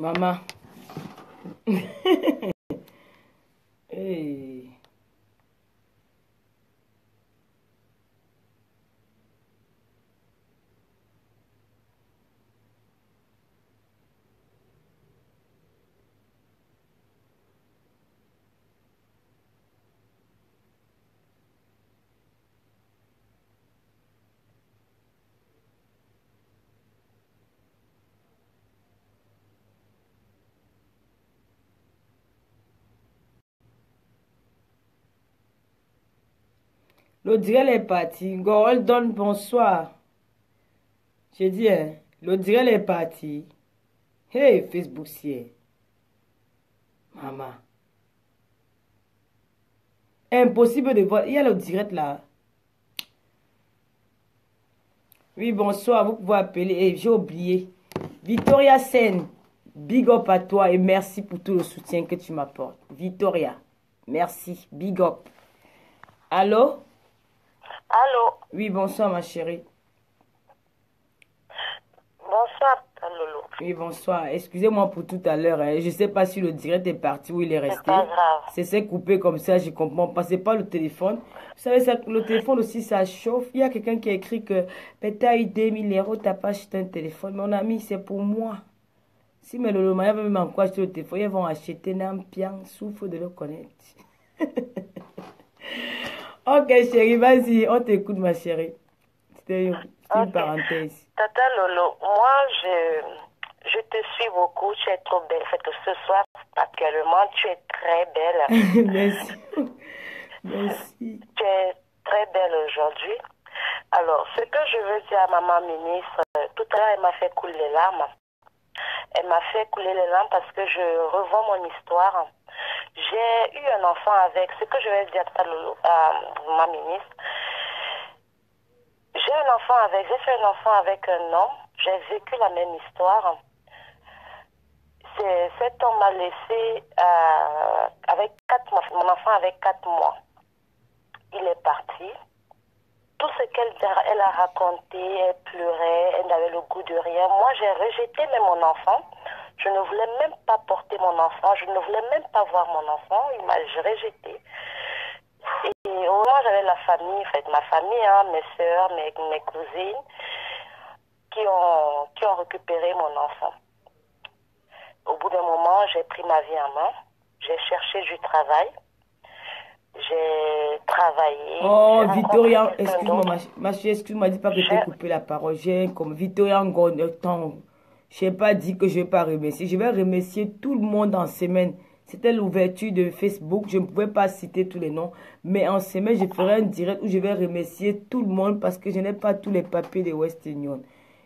Maman. Hey. L'Audirel est parti. Gorel donne bonsoir. J'ai dit, hein, l'Audirel est parti. Hey, Facebook, c'est. Maman. Impossible de voir. Il y a le direct là. Oui, bonsoir. Vous pouvez appeler. Hey, j'ai oublié. Victoria Sen. Big up à toi et merci pour tout le soutien que tu m'apportes. Victoria. Merci. Big up. Allô? Allô? Oui, bonsoir ma chérie. Bonsoir, Lolo. Oui, bonsoir. Excusez-moi pour tout à l'heure. Hein. Je ne sais pas si le direct est parti ou il est resté. C'est pas grave. C'est coupé comme ça, je comprends pas. C'est pas le téléphone. Vous savez, ça, le téléphone aussi, ça chauffe. Il y a quelqu'un qui a écrit que tu as eu 2000 euros, tu n'as pas acheté un téléphone. Mon ami, c'est pour moi. Si mes Lolo Maya veulent même encore acheter le téléphone, ils vont acheter un pian, souffle de le connaître. Ok, chérie, vas-y, on t'écoute, ma chérie. C'était une parenthèse. Tata Lolo, moi, je te suis beaucoup. Tu es trop belle. Fait que ce soir, actuellement, tu es très belle. Merci. Merci. Tu es très belle aujourd'hui. Alors, ce que je veux dire à maman ministre, tout à l'heure, elle m'a fait couler les larmes. Elle m'a fait couler les larmes parce que je revois mon histoire. J'ai eu un enfant avec, ce que je vais dire à ma ministre, j'ai fait un enfant avec un homme, j'ai vécu la même histoire. Cet homme m'a laissé avec mon enfant avec 4 mois. Il est parti. Tout ce qu'elle a raconté, elle pleurait, elle n'avait le goût de rien. Moi, j'ai rejeté même mon enfant. Je ne voulais même pas porter mon enfant. Je ne voulais même pas voir mon enfant. Il m'a rejeté. Et au moment, j'avais la famille, en fait, ma famille, hein, mes soeurs, mes cousines, qui ont récupéré mon enfant. Au bout d'un moment, j'ai pris ma vie en main. J'ai cherché du travail. J'ai travaillé. Oh, Victoria, excuse-moi, ma chérie, excuse-moi, dis pas que tu as coupé la parole. J'ai comme Victoria Ngon, je n'ai pas dit que je ne vais pas remercier. Je vais remercier tout le monde en semaine. C'était l'ouverture de Facebook. Je ne pouvais pas citer tous les noms. Mais en semaine, je ferai un direct où je vais remercier tout le monde parce que je n'ai pas tous les papiers de Western Union.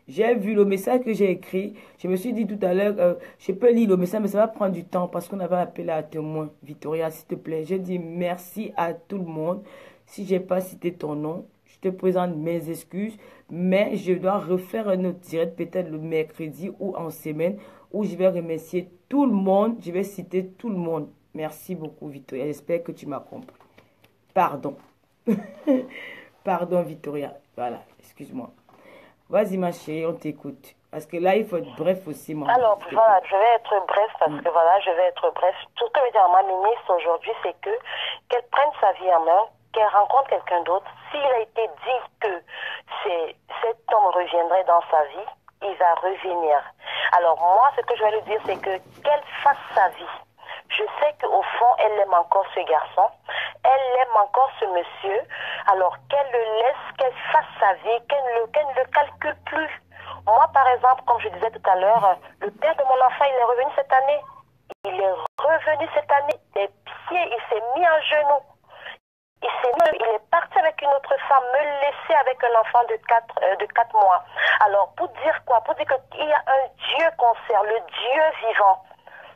J'ai vu le message que j'ai écrit. Je me suis dit tout à l'heure, je peux lire le message, mais ça va prendre du temps parce qu'on avait appelé à témoin. Victoria, s'il te plaît, je dis merci à tout le monde. Si je n'ai pas cité ton nom, je te présente mes excuses. Mais je dois refaire un autre direct, peut-être le mercredi ou en semaine, où je vais remercier tout le monde. Je vais citer tout le monde. Merci beaucoup, Victoria. J'espère que tu m'as compris. Pardon. Pardon, Victoria. Voilà, excuse-moi. Vas-y, ma chérie, on t'écoute. Parce que là, il faut être bref aussi, moi. Alors, voilà, je vais être bref parce que voilà, je vais être bref. Tout ce que je veux dire à ma ministre aujourd'hui, c'est que qu'elle prenne sa vie en main, qu'elle rencontre quelqu'un d'autre. S'il a été dit que cet homme reviendrait dans sa vie, il va revenir. Alors, moi, ce que je vais lui dire, c'est que qu'elle fasse sa vie. Je sais qu'au fond, elle aime encore ce garçon. Elle aime encore ce monsieur. Alors, qu'elle le laisse, qu'elle fasse sa vie, qu'elle ne le calcule plus. Moi, par exemple, comme je disais tout à l'heure, le père de mon enfant, il est revenu cette année. Il est revenu cette année. Les pieds, il s'est mis à genoux. Il est parti avec une autre femme, me laisser avec un enfant de 4 mois. Alors, pour dire quoi? Pour dire qu'il y a un Dieu qu'on sert, le Dieu vivant.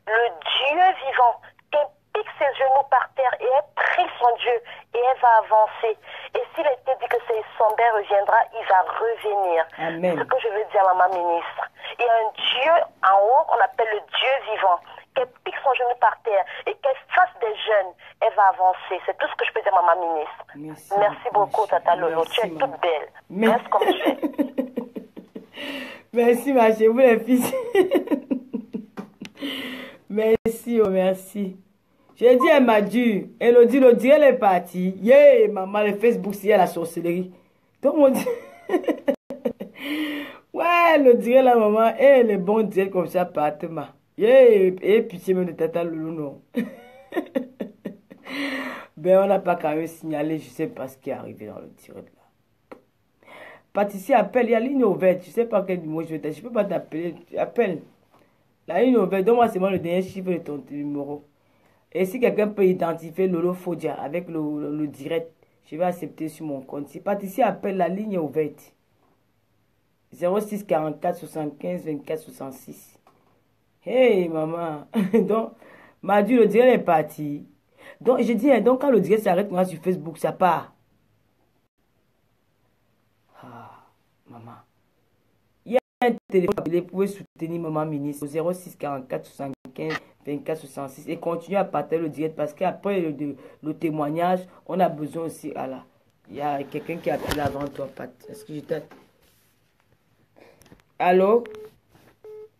Le Dieu vivant, qu'elle pique ses genoux par terre et elle prie son Dieu et elle va avancer. Et s'il a été dit que son père reviendra, il va revenir. Amen. C'est ce que je veux dire à ma ministre. Il y a un Dieu en haut qu'on appelle le Dieu vivant. Qu'elle pique son genou par terre et qu'elle fasse des jeûnes, elle va avancer. C'est tout ce que je peux dire à ma ministre. Merci beaucoup, Tata Lolo. Tu es toute belle. Reste comme tu es. Merci, ma chérie. Vous les filles. Merci, oh merci. J'ai dit, elle m'a dit, Elodie, le dit, elle est partie. Yeah, maman, le Facebook, c'est la sorcellerie. Tout le monde dit, ouais, le dirait la maman, et les bons dieux comme ça partent, ma. Yeah, et pitié même de tata Loulou, non. Ben, on n'a pas quand même signalé, je sais pas ce qui est arrivé dans le direct là. Patricia, appelle, il y a ligne ouverte, je sais pas quel numéro je vais t'appeler, je peux pas t'appeler, appelle. La ligne ouverte, donne-moi seulement le dernier chiffre de ton numéro. Et si quelqu'un peut identifier Lolo Fodia avec le direct, je vais accepter sur mon compte. Si Patricia appelle, la ligne est ouverte. 06 44 75 24 66. Hey maman. Donc, Madu, le direct est parti. Donc, je dis, donc quand le direct s'arrête moi sur Facebook, ça part. Ah, maman. Il y a un téléphone, vous pouvez soutenir maman ministre au 06 44 75 24 66 et continuer à partager le direct parce qu'après le témoignage, on a besoin aussi. Voilà. Il y a quelqu'un qui a appelé avant toi, Pat. Est-ce que j'étais. Allô?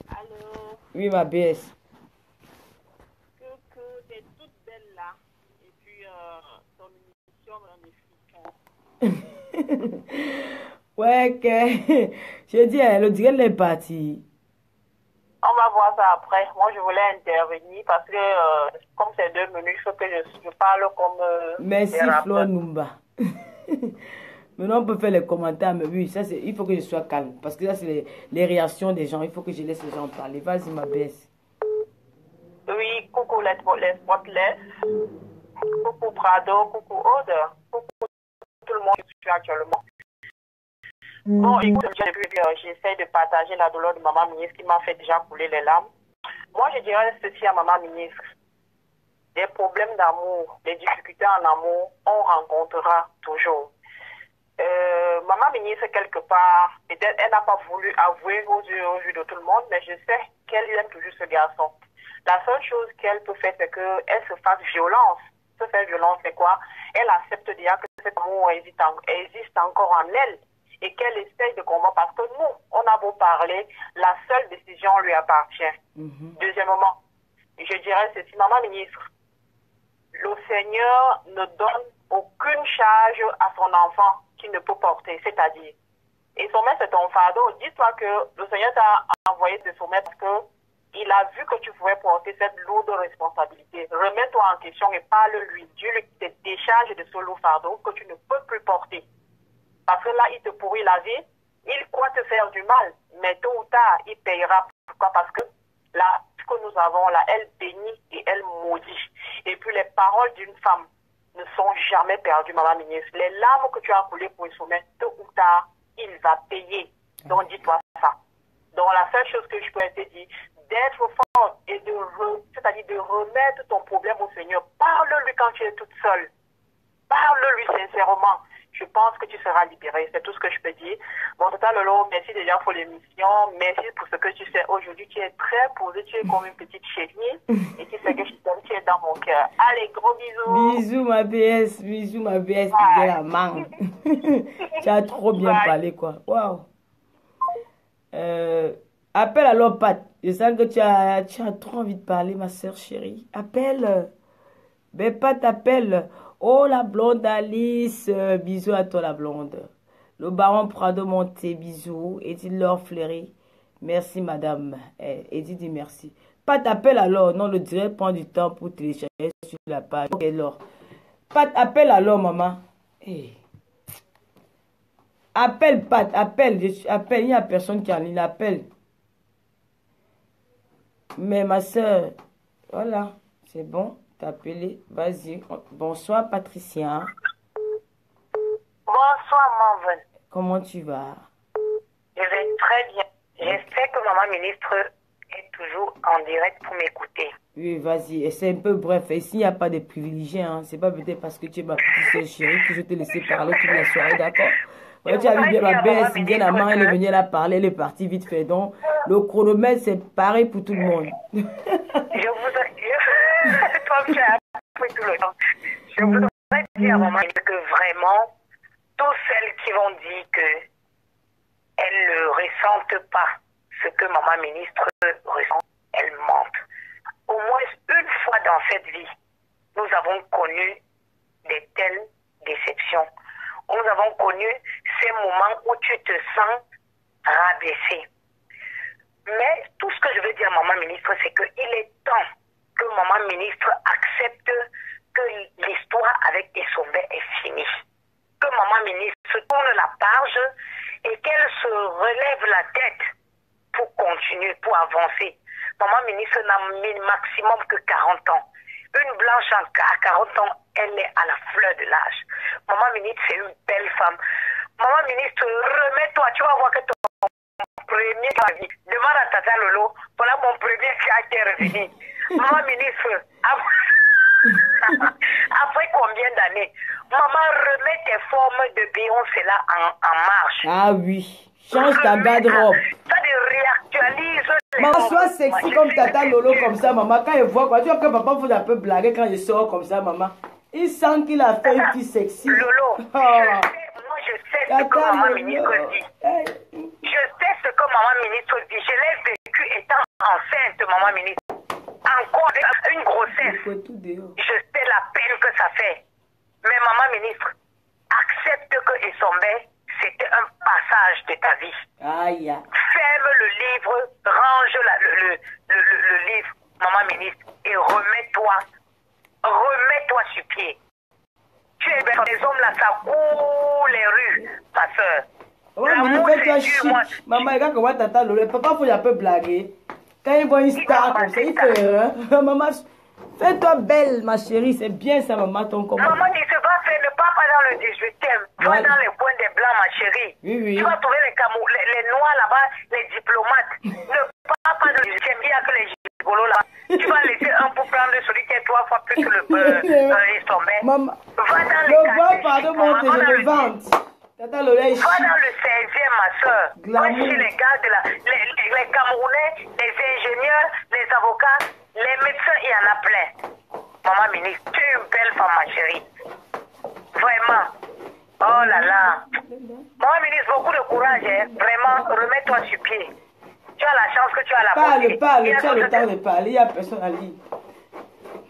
Allô? Oui, ma BS. Coucou, t'es toute belle là. Et puis, ton émission me fait. Ouais, que. J'ai dit, le direct est parti. On va voir ça après. Moi, je voulais intervenir parce que, comme c'est 2 minutes, il faut que je parle comme. Merci, Flo Numba. Maintenant, on peut faire les commentaires, mais oui, ça, il faut que je sois calme. Parce que ça, c'est les réactions des gens. Il faut que je laisse les gens parler. Vas-y, ma baisse. Oui, coucou les spotless. Coucou Prado, coucou Aude. Coucou tout le monde qui suit actuellement. Bon, écoute, j'essaie de partager la douleur de maman ministre qui m'a fait déjà couler les larmes. Moi, je dirais ceci à maman ministre. Des problèmes d'amour, des difficultés en amour, on rencontrera toujours. Maman ministre, quelque part, peut-être elle n'a pas voulu avouer aux yeux de tout le monde, mais je sais qu'elle aime toujours ce garçon. La seule chose qu'elle peut faire, c'est qu'elle se fasse violence. Se faire violence, c'est quoi? Elle accepte déjà que cet amour existe encore en elle et qu'elle essaye de combattre parce que nous, on a beau parler, la seule décision lui appartient. Deuxièmement, je dirais ceci, maman ministre, le Seigneur ne donne aucune charge à son enfant qu'il ne peut porter, c'est-à-dire, et sommet c'est ton fardeau. Dis-toi que le Seigneur t'a envoyé ce sommet parce que il a vu que tu pouvais porter cette lourde responsabilité. Remets-toi en question et parle-lui. Dis-lui que tu te décharges de ce lourd fardeau que tu ne peux plus porter. Parce que là, il te pourrit la vie, il croit te faire du mal, mais tôt ou tard, il payera. Pourquoi? Parce que là, ce que nous avons là, elle bénit et elle maudit. Et puis les paroles d'une femme ne sont jamais perdues, maman ministre. Les larmes que tu as coulées pour le sommet, tôt ou tard, il va payer. Donc dis-toi ça. Donc la seule chose que je peux te dire, d'être forte et c'est-à-dire de remettre ton problème au Seigneur. Parle-lui quand tu es toute seule. Parle-lui sincèrement. Je pense que tu seras libérée. C'est tout ce que je peux dire. Bon, Tata Lolo, merci déjà pour l'émission. Merci pour ce que tu fais aujourd'hui. Tu es très posée. Tu es comme une petite chérie. Et tu sais que je t'aime. Tu es dans mon cœur. Allez, gros bisous. Bisous, ma BS. Bisous, ma BS. Qui la mangue. Tu as trop bien parlé, quoi. Waouh. Appelle alors, Pat. Je sens que tu as trop envie de parler, ma soeur chérie. Appelle. Ben, Pat, appelle. Oh, la blonde Alice. Bisous à toi, la blonde. Le baron Prado Monté. Bisous. Edith Laure Fleury. Merci, madame. Edith dit merci. Pat, appelle alors. Non, le direct prend du temps pour télécharger sur la page. Ok, alors. Pat, appelle alors, maman. Hey. Appelle, Pat, appelle. Appelle. Il n'y a personne qui en ligne. Appelle. Mais ma soeur, voilà, c'est bon. T'as appelé. Vas-y. Bonsoir, Patricia. Bonsoir, Marvin. Comment tu vas? Je vais très bien. J'espère que maman ministre est toujours en direct pour m'écouter. Oui, vas-y. Et c'est un peu bref. Ici, il n'y a pas de privilégiés. Hein. C'est pas peut-être parce que tu es ma petite soeur chérie que je t'ai laissé parler toute la soirée, d'accord? Ouais, tu as vu bien ma baisse, bien la main, elle est venue là parler, elle est partie vite fait. Donc, le chronomètre, c'est pareil pour tout le monde. Je vous toi, tu as appris tout le temps. Je voudrais dire à maman que vraiment, tous celles qui vont dire que elles ne ressentent pas ce que maman ministre ressent, elles mentent. au moins une fois dans cette vie, nous avons connu de telles déceptions. Nous avons connu ces moments où tu te sens rabaissé. Mais tout ce que je veux dire, maman ministre, c'est qu'il est temps que maman ministre accepte que l'histoire avec Esombe est finie. Que maman ministre tourne la page et qu'elle se relève la tête pour continuer, pour avancer. Maman ministre n'a mis maximum que 40 ans. Une blanche à 40 ans, elle est à la fleur de l'âge. Maman ministre, c'est une belle femme. Maman ministre, remets-toi, tu vas voir que ton premier vie. Demande à Tata Lolo, voilà mon premier caractère revenu. Maman ministre, après combien d'années, maman, remets tes formes de Beyoncé là en marche. Ah oui. Change ta garde-robe. Ça réactualise. Maman, sois sexy comme Tata Lolo comme ça, maman. Quand il voit quoi, tu vois que papa faut un peu blaguer quand je sors comme ça, maman. Il sent qu'il a fait une fille sexy. Lolo, moi je sais ce que maman ministre dit. Je sais ce que maman ministre dit. Je l'ai vécu étant enceinte, maman ministre. Encore une grossesse. Je sais la peine que ça fait. Mais maman ministre, accepte que Esombe, c'était un passage de ta vie. Aïe. Ferme le livre, range le livre, maman ministre, et remets-toi sur pied. Tu es belle, les hommes là, ça coule les rues, ma soeur. Maman, fais-toi chic. Maman, regarde comment Tata Lolo, papa faut un peu blaguer. Quand il voit une star comme ça, il fait hein? Maman, fais-toi belle, ma chérie, c'est bien ça, maman, ton comment. Maman, il se va faire, ne pars pas dans le 18e, va dans les coins des blancs, ma chérie. Oui. Tu vas trouver les noirs là-bas, les diplomates. Ne pars pas dans le 18e, il n'y a que les gigolos là. Tu vas laisser un pour prendre celui qui est 3 fois plus que le Esombe. Maman, va dans les le bois, pardon, monte, je le vente. Tata Lolo est chic. Va dans le 16e, ma soeur. Va chez les gars de les Camerounais, les ingénieurs, les avocats, les médecins, il y en a plein. Maman ministre, tu es une belle femme, ma chérie. Vraiment. Oh là là. Maman ministre, beaucoup de courage, hein. Vraiment, remets-toi sur pied. Tu as la chance que tu as la beauté. Parle, tu as le temps de parler, il n'y a personne à lire.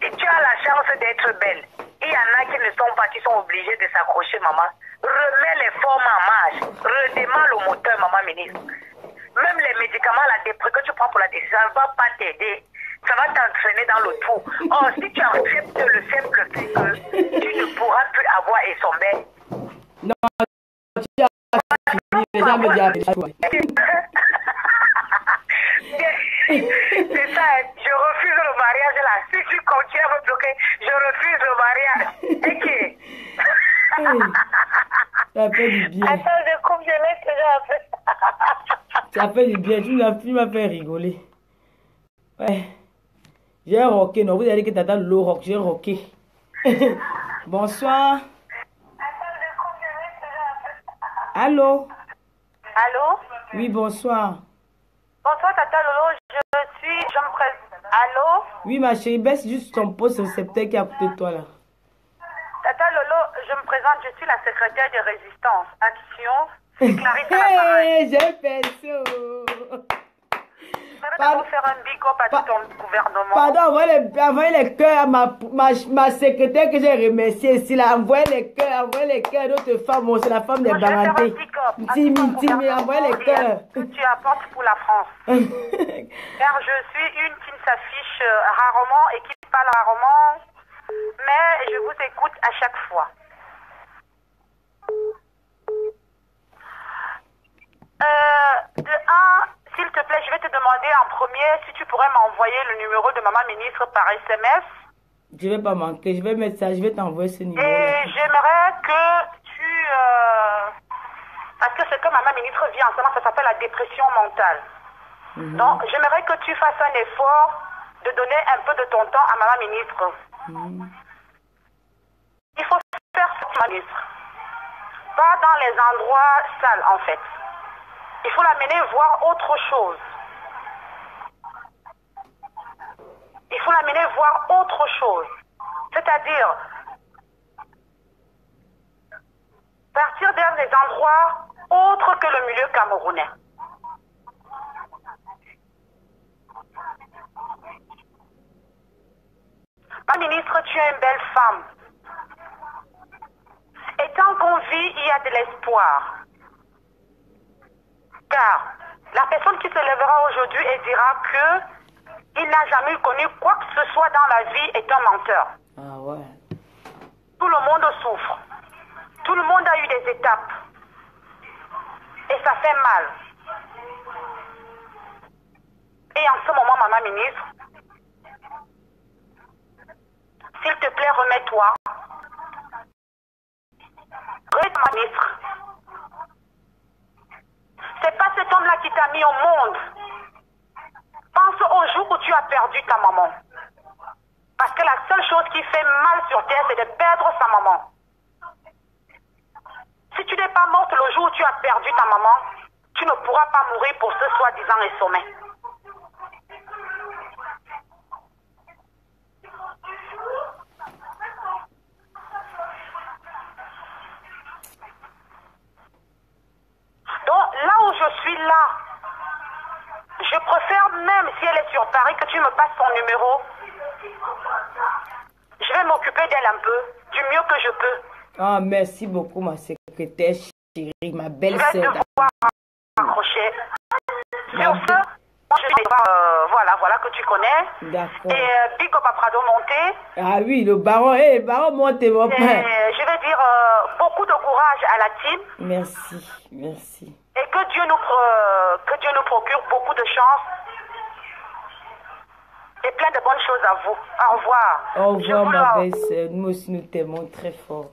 Et tu as la chance d'être belle. Il y en a qui ne sont pas, qui sont obligés de s'accrocher, maman. Remets les formes en marche. Redémarre le moteur, maman ministre. Même les médicaments, que tu prends pour la décision, ça ne va pas t'aider. Ça va t'entraîner dans le trou. Or, si tu acceptes le simple fait que tu ne pourras plus avoir Esombe. Non, tu as fini. Les gens me disent c'est ça, je refuse le mariage là. Si tu continues à me bloquer, je refuse le mariage. Ok. Ça fait du bien. Attends, je coupe, je laisse déjà après. Ça fait du bien, tu m'as fait rigoler. Ouais. J'ai rocké, non, vous avez dit que Tata Lolo rock, j'ai rocké. Bonsoir. Attends, je coupe, je laisse déjà après. Allô? Allô? Oui, bonsoir. Bonsoir, Tata Lolo, je me présente. Allô? Oui, ma chérie, baisse juste ton poste récepteur qui est à côté de toi là. Tata Lolo, je me présente, je suis la secrétaire de Résistance. Action, c'est Clarisse à l'appareil. J'ai fait ça. J'aimerais vous faire un big up à tout ton gouvernement. Pardon, envoyez les cœurs à ma secrétaire que j'ai remerciée ici là. Envoyez les cœurs à d'autres femmes. Bon, c'est la femme des Barantés. Timi, envoyez les cœurs. Que tu apportes pour la France. Car je suis une qui ne s'affiche rarement et qui parle rarement. Mais je vous écoute à chaque fois. S'il te plaît, je vais te demander en premier si tu pourrais m'envoyer le numéro de maman ministre par SMS. Je vais pas manquer, je vais mettre ça, je vais t'envoyer ce numéro. Et j'aimerais que tu... parce que ce que maman ministre vit en ce moment, ça s'appelle la dépression mentale. Donc, j'aimerais que tu fasses un effort de donner un peu de ton temps à maman ministre. Il faut faire ce ministre. Pas dans les endroits sales, en fait. Il faut l'amener voir autre chose. Il faut l'amener voir autre chose. C'est-à-dire, partir dans des endroits autres que le milieu camerounais. Ma ministre, tu es une belle femme. Et tant qu'on vit, il y a de l'espoir. Car la personne qui se lèvera aujourd'hui et dira que il n'a jamais connu quoi que ce soit dans la vie est un menteur. Ah ouais. Tout le monde souffre. Tout le monde a eu des étapes. Et ça fait mal. Et en ce moment, maman ministre, s'il te plaît, remets-toi. Remets-toi, ministre. C'est pas cet homme-là qui t'a mis au monde. Pense au jour où tu as perdu ta maman. Parce que la seule chose qui fait mal sur terre, c'est de perdre sa maman. Si tu n'es pas morte le jour où tu as perdu ta maman, tu ne pourras pas mourir pour ce soi-disant sommet. Donc là où je suis là, je préfère même si elle est sur Paris que tu me passes son numéro. Je vais m'occuper d'elle un peu, du mieux que je peux. Ah, merci beaucoup, ma secrétaire chérie, ma belle-sœur. Je vais devoir accrocher. Sur ce, moi je vais voilà que tu connais. D'accord. Et Big Up à Prado Monté. Ah oui, le baron, le baron monte mon père. Je vais dire beaucoup de courage à la team. Merci, merci. Et que Dieu nous procure beaucoup de chance. Et plein de bonnes choses à vous. Au revoir. Au revoir, ma belle-sœur. Nous aussi, nous t'aimons très fort.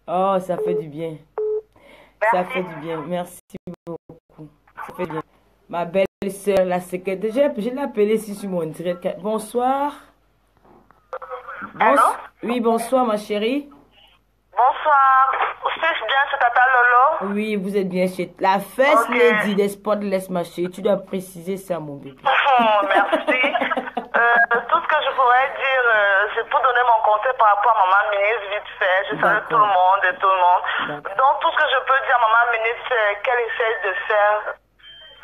Oh, ça fait du bien. Merci. Ça fait du bien. Merci beaucoup. Ça fait du bien. Ma belle-sœur, la secrétaire. Je l'ai appelée ici sur mon direct. Bonsoir. Allô? Oui, bonsoir, ma chérie. Bonsoir. Suis-je bien chez Tata Lolo? Oui, vous êtes bien chez la First Ok. Lady des Spotless, ma chérie. Tu dois préciser ça, mon bébé. Merci. Tout ce que je pourrais dire, c'est pour donner mon conseil par rapport à Maman Ministre vite fait. Je salue tout le monde et tout le monde. Donc tout ce que je peux dire à Maman Ministre, c'est qu'elle essaie de faire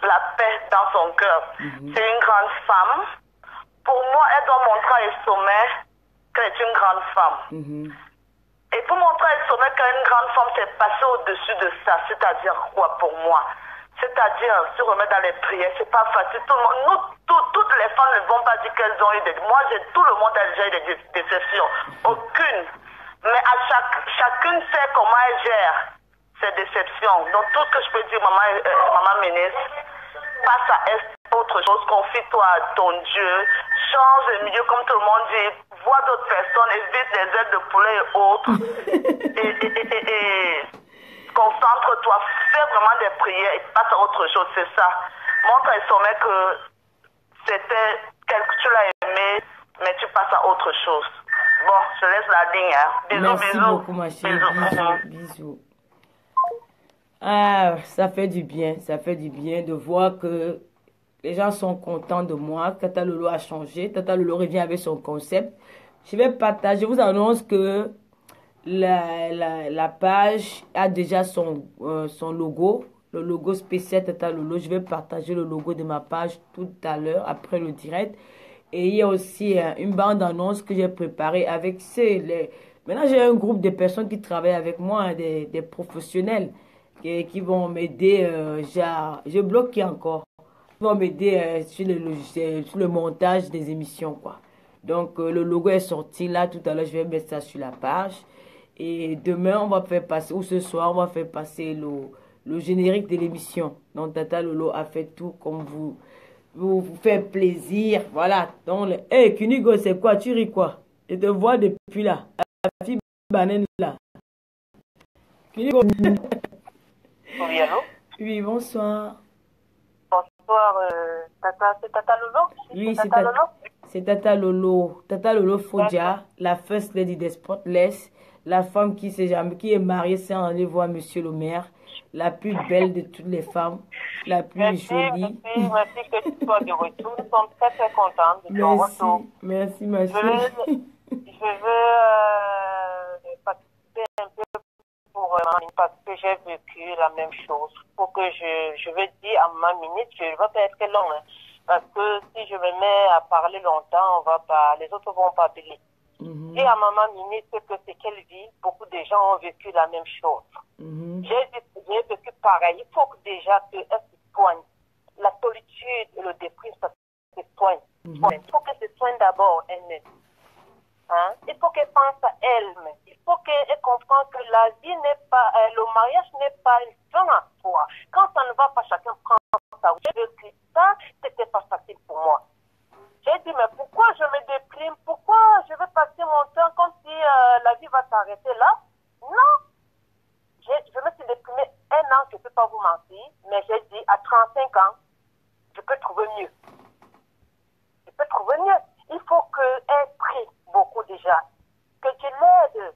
la paix dans son cœur. C'est une grande femme. Pour moi, elle doit montrer à sommet qu'elle est une grande femme. Et pour montrer à sommet qu'elle est une grande femme, c'est passer au-dessus de ça. C'est-à-dire quoi pour moi? C'est-à-dire se remettre dans les prières, c'est pas facile. Tout le monde, toutes les femmes ne vont pas dire qu'elles ont eu des... Moi, tout le monde a déjà eu des déceptions. Aucune. Mais chacune sait comment elle gère ses déceptions. Donc tout ce que je peux dire, maman ministre, passe à autre chose, confie-toi à ton Dieu, change le milieu comme tout le monde dit, vois d'autres personnes, évite les ailes de poulet et autres. et concentre-toi, fais vraiment des prières et passe à autre chose, c'est ça. Montre à sommet que c'était quelque tu l'as aimé, mais tu passes à autre chose. Bon, je laisse la ligne. Hein. Bisous, Merci bisous. beaucoup, ma chérie. Bisous. Ah, ça fait du bien. Ça fait du bien de voir que les gens sont contents de moi. Tata Lolo a changé. Tata Lolo revient avec son concept. Je vais partager. Je vous annonce que la page a déjà son logo. Le logo spécial Tata Lolo. Je vais partager le logo de ma page tout à l'heure, après le direct. Et il y a aussi une bande-annonce que j'ai préparée avec Maintenant, j'ai un groupe de personnes qui travaillent avec moi, hein, des professionnels qui vont m'aider. J'ai bloqué encore. Ils vont m'aider sur le logiciel, sur le montage des émissions, quoi. Donc, le logo est sorti là. Tout à l'heure, je vais mettre ça sur la page. Et demain, on va faire passer, ou ce soir, on va faire passer le générique de l'émission. Donc, Tata Lolo a fait tout comme vous faire plaisir. Voilà. Donc, hey, Kunigo, c'est quoi? Tu ris quoi? Je te vois depuis là. La fille banane là. Kunigo. Oui, allô? Oui, bonsoir. Bonsoir, Tata, c'est Tata Lolo? Oui, c'est Tata Lolo? C'est Tata Lolo. Tata Lolo Fodia, la first lady des Spotless, la femme qui est mariée sans aller voir Monsieur le maire, la plus belle de toutes les femmes, la plus jolie. Merci que tu sois de retour. Nous sommes très très contents de ton retour. Merci, ma chérie. Je veux participer un peu parce que j'ai vécu la même chose. Pour que je veux dire à ma minute, je ne vais pas être long. Hein, parce que si je me mets à parler longtemps, les autres vont pas parler. Et à maman ministre que ce qu'elle vit, beaucoup de gens ont vécu la même chose. J'ai vécu pareil. Il faut que déjà qu'elle se soigne. La solitude et le déprime, ça se soigne. Il faut qu'elle se soigne d'abord elle-même. Hein? Il faut qu'elle pense à elle-même. Il faut qu'elle comprenne que la vie n'est pas, le mariage n'est pas une fin à soi. Quand ça ne va pas, chacun prend sa route. J'ai vécu ça, c'était pas facile pour moi. J'ai dit, mais pourquoi je me déprime? Pourquoi je vais passer mon temps comme si la vie va s'arrêter là? Non. Je me suis déprimée 1 an, je ne peux pas vous mentir, mais j'ai dit, à 35 ans, je peux trouver mieux. Je peux trouver mieux. Il faut qu'elle prie beaucoup déjà. Que Dieu l'aide.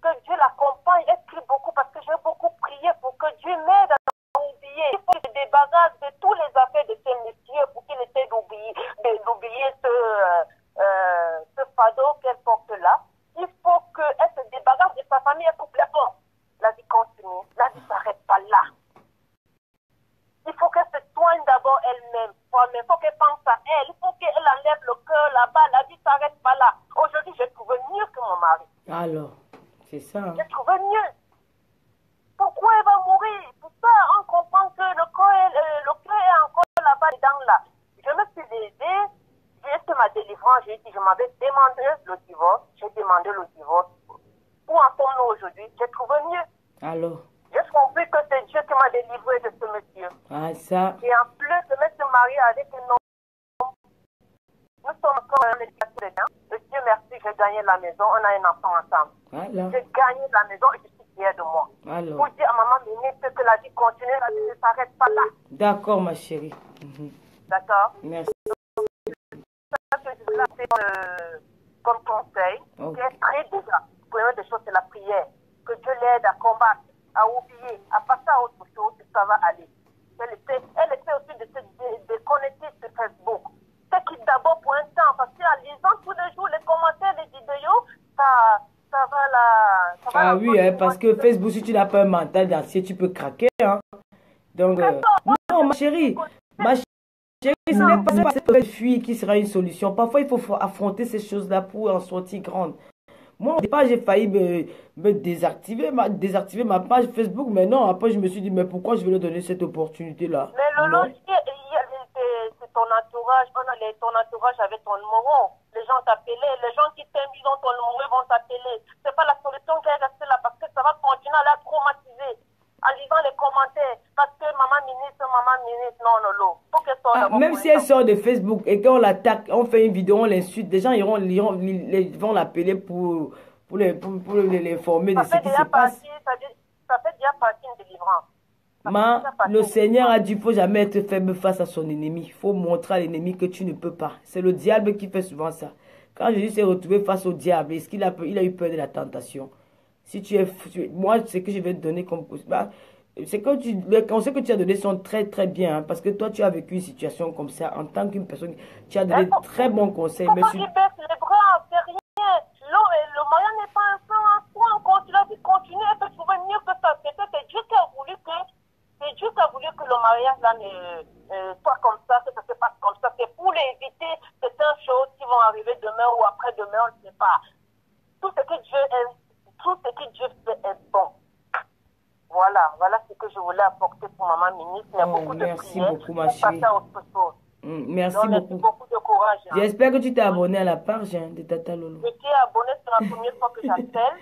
Que Dieu l'accompagne. Elle prie beaucoup parce que j'ai beaucoup prié pour que Dieu m'aide à oublier. Il faut que je débarrasse de tous les affaires de ces messieurs pour qu'il essaie d'oublier ce fardeau qu'elle porte là. Il faut qu'elle se débarrasse de sa famille et coupe les ponts. La vie continue. La vie ne s'arrête pas là. Il faut qu'elle se soigne d'abord elle-même. Il faut qu'elle pense à elle. Il faut qu'elle enlève le cœur là-bas. La vie ne s'arrête pas là. Aujourd'hui, j'ai trouvé mieux que mon mari. Alors, c'est ça. Hein? J'ai trouvé mieux. Pourquoi elle va mourir? Tout ça, on comprend que le cœur est encore là-bas, dedans là. Je me suis levée. J'ai fait ma délivrance. J'ai dit, je m'avais demandé le divorce. J'ai demandé le divorce. Où en sommes-nous aujourd'hui? J'ai trouvé mieux. Alors? J'ai compris que c'est Dieu qui m'a délivré de ce monsieur. Ah, ça. Et en plus de me marier avec un homme, nous sommes encore un éducateur. Et Dieu merci, j'ai gagné la maison. On a un enfant ensemble. Alors? J'ai gagné la maison et je suis fière de moi. Alors? Pour dire à maman ministre que la vie continue, la vie ne s'arrête pas là. D'accord, ma chérie. D'accord? Merci. Ça que je voulais faire comme conseil, c'est très déjà. La première des choses, c'est la prière. Que Dieu l'aide à combattre, à oublier, à passer à autre chose, et ça va aller. Elle essaie aussi de se déconnecter sur Facebook. C'est qui d'abord pour un temps, parce qu'en lisant tous les jours les commentaires, les vidéos, ça va la... Ça va ah oui, hein, parce que Facebook, si tu n'as pas un mental d'acier, tu peux craquer. Hein. Donc, non, ma chérie, ce n'est pas cette fuite qui sera une solution. Parfois, il faut affronter ces choses-là pour en sortir grande. Moi, au départ, j'ai failli me désactiver ma page Facebook, mais non, après, je me suis dit, mais pourquoi je vais leur donner cette opportunité-là? Mais le logiciel, c'est ton entourage, ton entourage avec ton numéro. Les gens t'appellent, les gens qui t'aiment, ils ont ton numéro, ils vont t'appeler. C'est pas la solution qui est restée là, parce que ça va continuer à la traumatiser. En lisant les commentaires, parce que maman ministre, non. Faut qu'elle sorte même si elle sort de Facebook et qu'on l'attaque, on fait une vidéo, on l'insulte, des gens vont l'appeler pour l'informer de ce qui se passe. Ça fait déjà partie d'une délivrance. Le Seigneur a dit, il ne faut jamais être faible face à son ennemi. Il faut montrer à l'ennemi que tu ne peux pas. C'est le diable qui fait souvent ça. Quand Jésus s'est retrouvé face au diable, est-ce qu'il a eu peur de la tentation? Si moi, ce que je vais te donner comme c'est que les conseils que tu as donnés sont très très bien, hein, parce que toi tu as vécu une situation comme ça en tant qu'une personne, tu as donné très bons conseils. Comment il baisse les bras, c'est rien. Le moyen n'est pas un plan en soi, on continue, elle peut trouver mieux que ça. C'est Dieu qui a voulu que le mariage là soit comme ça, que ça se passe comme ça. C'est pour éviter certaines choses qui vont arriver demain ou après-demain, on ne sait pas. Tout ce que Dieu fait est bon. Voilà ce que je voulais apporter pour maman ministre. Il y a beaucoup de merci prières. Beaucoup, ma chérie. Merci beaucoup. Merci beaucoup de courage. Hein. J'espère que tu t'es abonné à la page de Tata Lolo. Je t'ai abonné, c'est la première fois que j'appelle.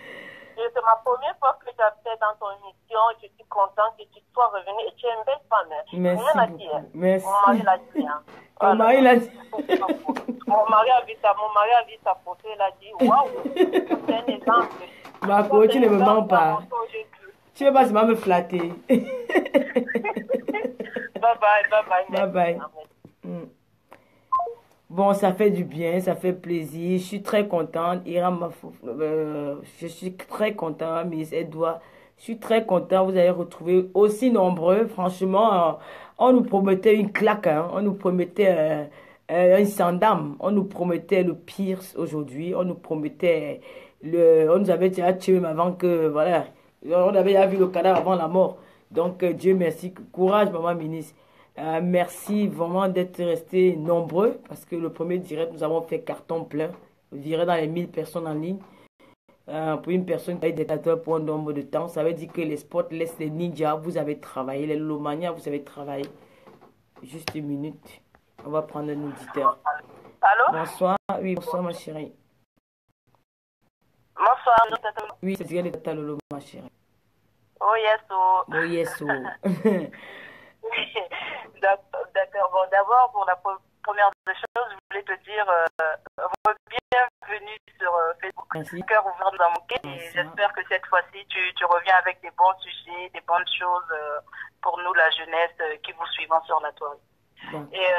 C'est ma première fois que j'appelle dans ton émission. Je suis contente que tu sois revenue et tu es une belle femme. Hein. Merci Rien à beaucoup. dire. Merci. Mon mari l'a dit. Hein. Ton mari l'a dit. Mon mari a vu sa photo, il a dit waouh, c'est un exemple. Ma coach, tu ne me mens pas. Tu veux pas seulement me flatter. Bye bye. Bon, ça fait du bien, ça fait plaisir. Je suis très contente. Je suis très contente, Miss Edouard. Je suis très content. Vous avez retrouvé aussi nombreux. Franchement, on nous promettait une claque. Hein. On nous promettait un sandam. On nous promettait le pire aujourd'hui. On nous promettait on nous avait déjà tué avant que, voilà. On avait déjà vu le cadavre avant la mort. Donc, Dieu merci. Courage, maman ministre. Merci vraiment d'être restés nombreux. Parce que le premier direct, nous avons fait carton plein. virer dans les 1000 personnes en ligne. Pour une personne qui a été dictateur pour un nombre de temps, ça veut dire que les Spotless, les ninjas, vous avez travaillé, les Lolomania, vous avez travaillé. Juste une minute. On va prendre un auditeur. Allô? Bonsoir. Oui, bonsoir ma chérie. Bonsoir. Oui, c'est Zia de Tata Lolo, ma chérie. Oh yes, oh. Oh yes, oh. D'accord. Bon, d'abord, pour la première des choses, je voulais te dire bienvenue sur Facebook. Merci. Cœur ouvert nous a manqué et j'espère que cette fois-ci, tu reviens avec des bons sujets, des bonnes choses pour nous, la jeunesse, qui vous suivons sur la toile. Bon. Et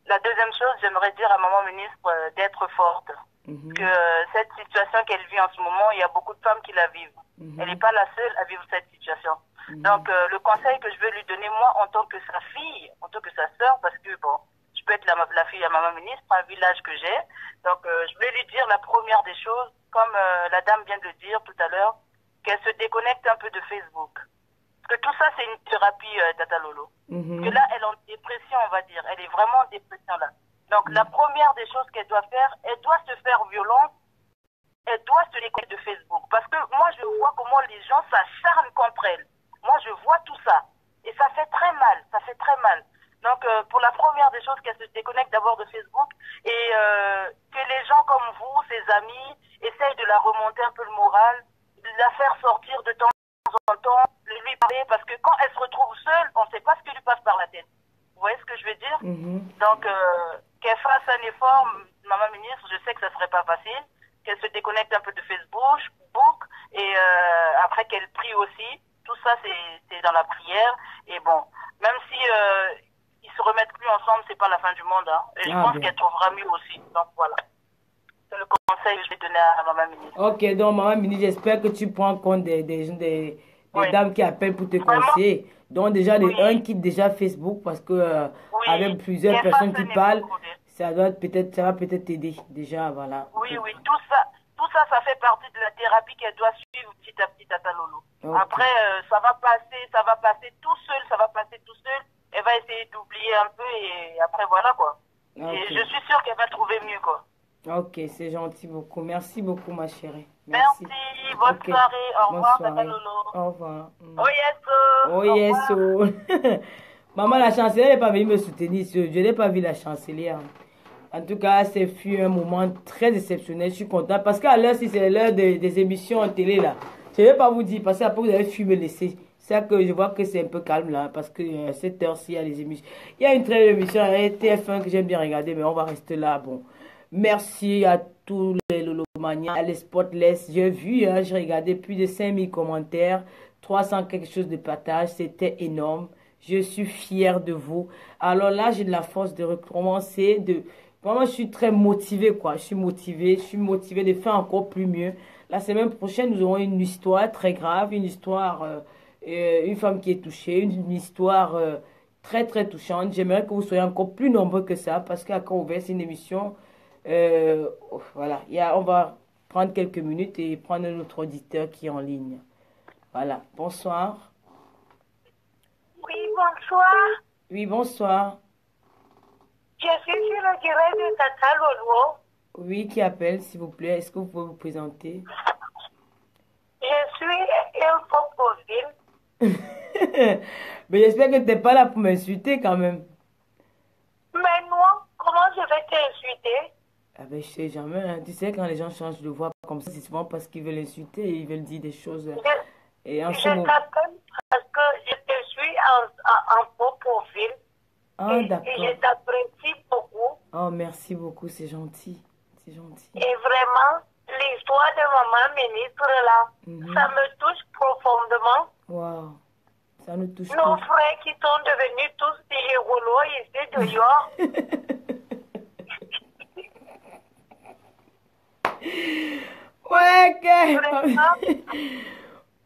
la deuxième chose, j'aimerais dire à Maman Ministre d'être forte. Que cette situation qu'elle vit en ce moment, il y a beaucoup de femmes qui la vivent. Elle n'est pas la seule à vivre cette situation. Donc, le conseil que je veux lui donner, moi, en tant que sa fille, en tant que sa sœur, parce que, bon, je peux être la fille à Maman Ministre, un village que j'ai. Donc, je voulais lui dire la première des choses, comme la dame vient de le dire tout à l'heure, qu'elle se déconnecte un peu de Facebook. Parce que tout ça, c'est une thérapie, Tata Lolo. Que là, elle est en dépression, on va dire. Elle est vraiment en dépression, là. Donc, la première des choses qu'elle doit faire, elle doit se faire violence. Elle doit se déconnecter de Facebook. Parce que moi, je vois comment les gens s'acharnent contre elle. Moi, je vois tout ça. Et ça fait très mal. Ça fait très mal. Donc, pour la première des choses, qu'elle se déconnecte d'abord de Facebook et que les gens comme vous, ses amis, essayent de la remonter un peu le moral, de la faire sortir de temps en temps, de lui parler, parce que quand elle se retrouve seule, on ne sait pas ce qui lui passe par la tête. Vous voyez ce que je veux dire? Donc, qu'elle fasse un effort, Maman Ministre, je sais que ça ne serait pas facile, qu'elle se déconnecte un peu de Facebook, et après qu'elle prie aussi. Tout ça, c'est dans la prière. Et bon, même si ils se remettent plus ensemble, c'est pas la fin du monde. Hein. Et je pense qu'elle trouvera mieux aussi. Donc voilà. C'est le conseil que je vais donner à Maman Ministre. Ok, donc Maman Ministre, j'espère que tu prends compte des dames qui appellent pour te conseiller. Donc déjà, un quitte déjà Facebook parce que avec plusieurs personnes qui parlent, ça va peut-être t'aider. Déjà, voilà. Oui, ça fait partie de la thérapie qu'elle doit suivre petit à petit, Tata Lolo. Okay. Après, ça va passer tout seul. Elle va essayer d'oublier un peu et après, voilà, quoi. Okay. Et je suis sûre qu'elle va trouver mieux, quoi. Ok, c'est gentil beaucoup. Merci beaucoup, ma chérie. Merci. Bonne soirée. Au revoir, Tata Lolo. Au revoir. Oh yes, oh. Maman, la chancelière n'est pas venue me soutenir. Je n'ai pas vu la chancelière. En tout cas, ce fut un moment très exceptionnel. Je suis contente. Parce qu'à l'heure, si c'est l'heure des émissions en télé, là, je ne vais pas vous dire. Parce qu'après, vous avez fui me laisser. C'est ça que je vois que c'est un peu calme, là. Parce que cette heure-ci, il y a les émissions. Il y a une très belle émission, TF1, que j'aime bien regarder. Mais on va rester là. Bon. Merci à tous les Lolomaniens, à les Spotless. J'ai vu, hein, j'ai regardé plus de 5000 commentaires. 300 quelque chose de partage. C'était énorme. Je suis fière de vous. Alors là, j'ai de la force de recommencer, Vraiment, je suis très motivée, quoi. Je suis motivée de faire encore plus mieux. La semaine prochaine, nous aurons une histoire très grave, une histoire, une femme qui est touchée, une histoire très, très touchante. J'aimerais que vous soyez encore plus nombreux que ça, parce qu'à quand ouvert, c'est une émission, voilà. On va prendre quelques minutes et prendre notre auditeur qui est en ligne. Voilà. Bonsoir. Oui, bonsoir. Oui, bonsoir. Je suis sur le direct de Tata Lolo. Oui, qui appelle, s'il vous plaît? Est-ce que vous pouvez vous présenter? Je suis un faux profil. Mais j'espère que tu n'es pas là pour m'insulter quand même. Mais non, comment je vais t'insulter? Ah ben, je sais jamais. Hein. Tu sais, quand les gens changent de voix comme ça, c'est souvent parce qu'ils veulent insulter et ils veulent dire des choses. Et en ce moment... t'appelle parce que je suis en faux profil. Ah, d'accord. Et je t'apprécie beaucoup. Oh, merci beaucoup, c'est gentil. C'est gentil. Et vraiment, l'histoire de Maman Ministre là, ça me touche profondément. Waouh, ça nous touche. Nos frères qui sont devenus tous des rigolos ici dehors. Ouais, que...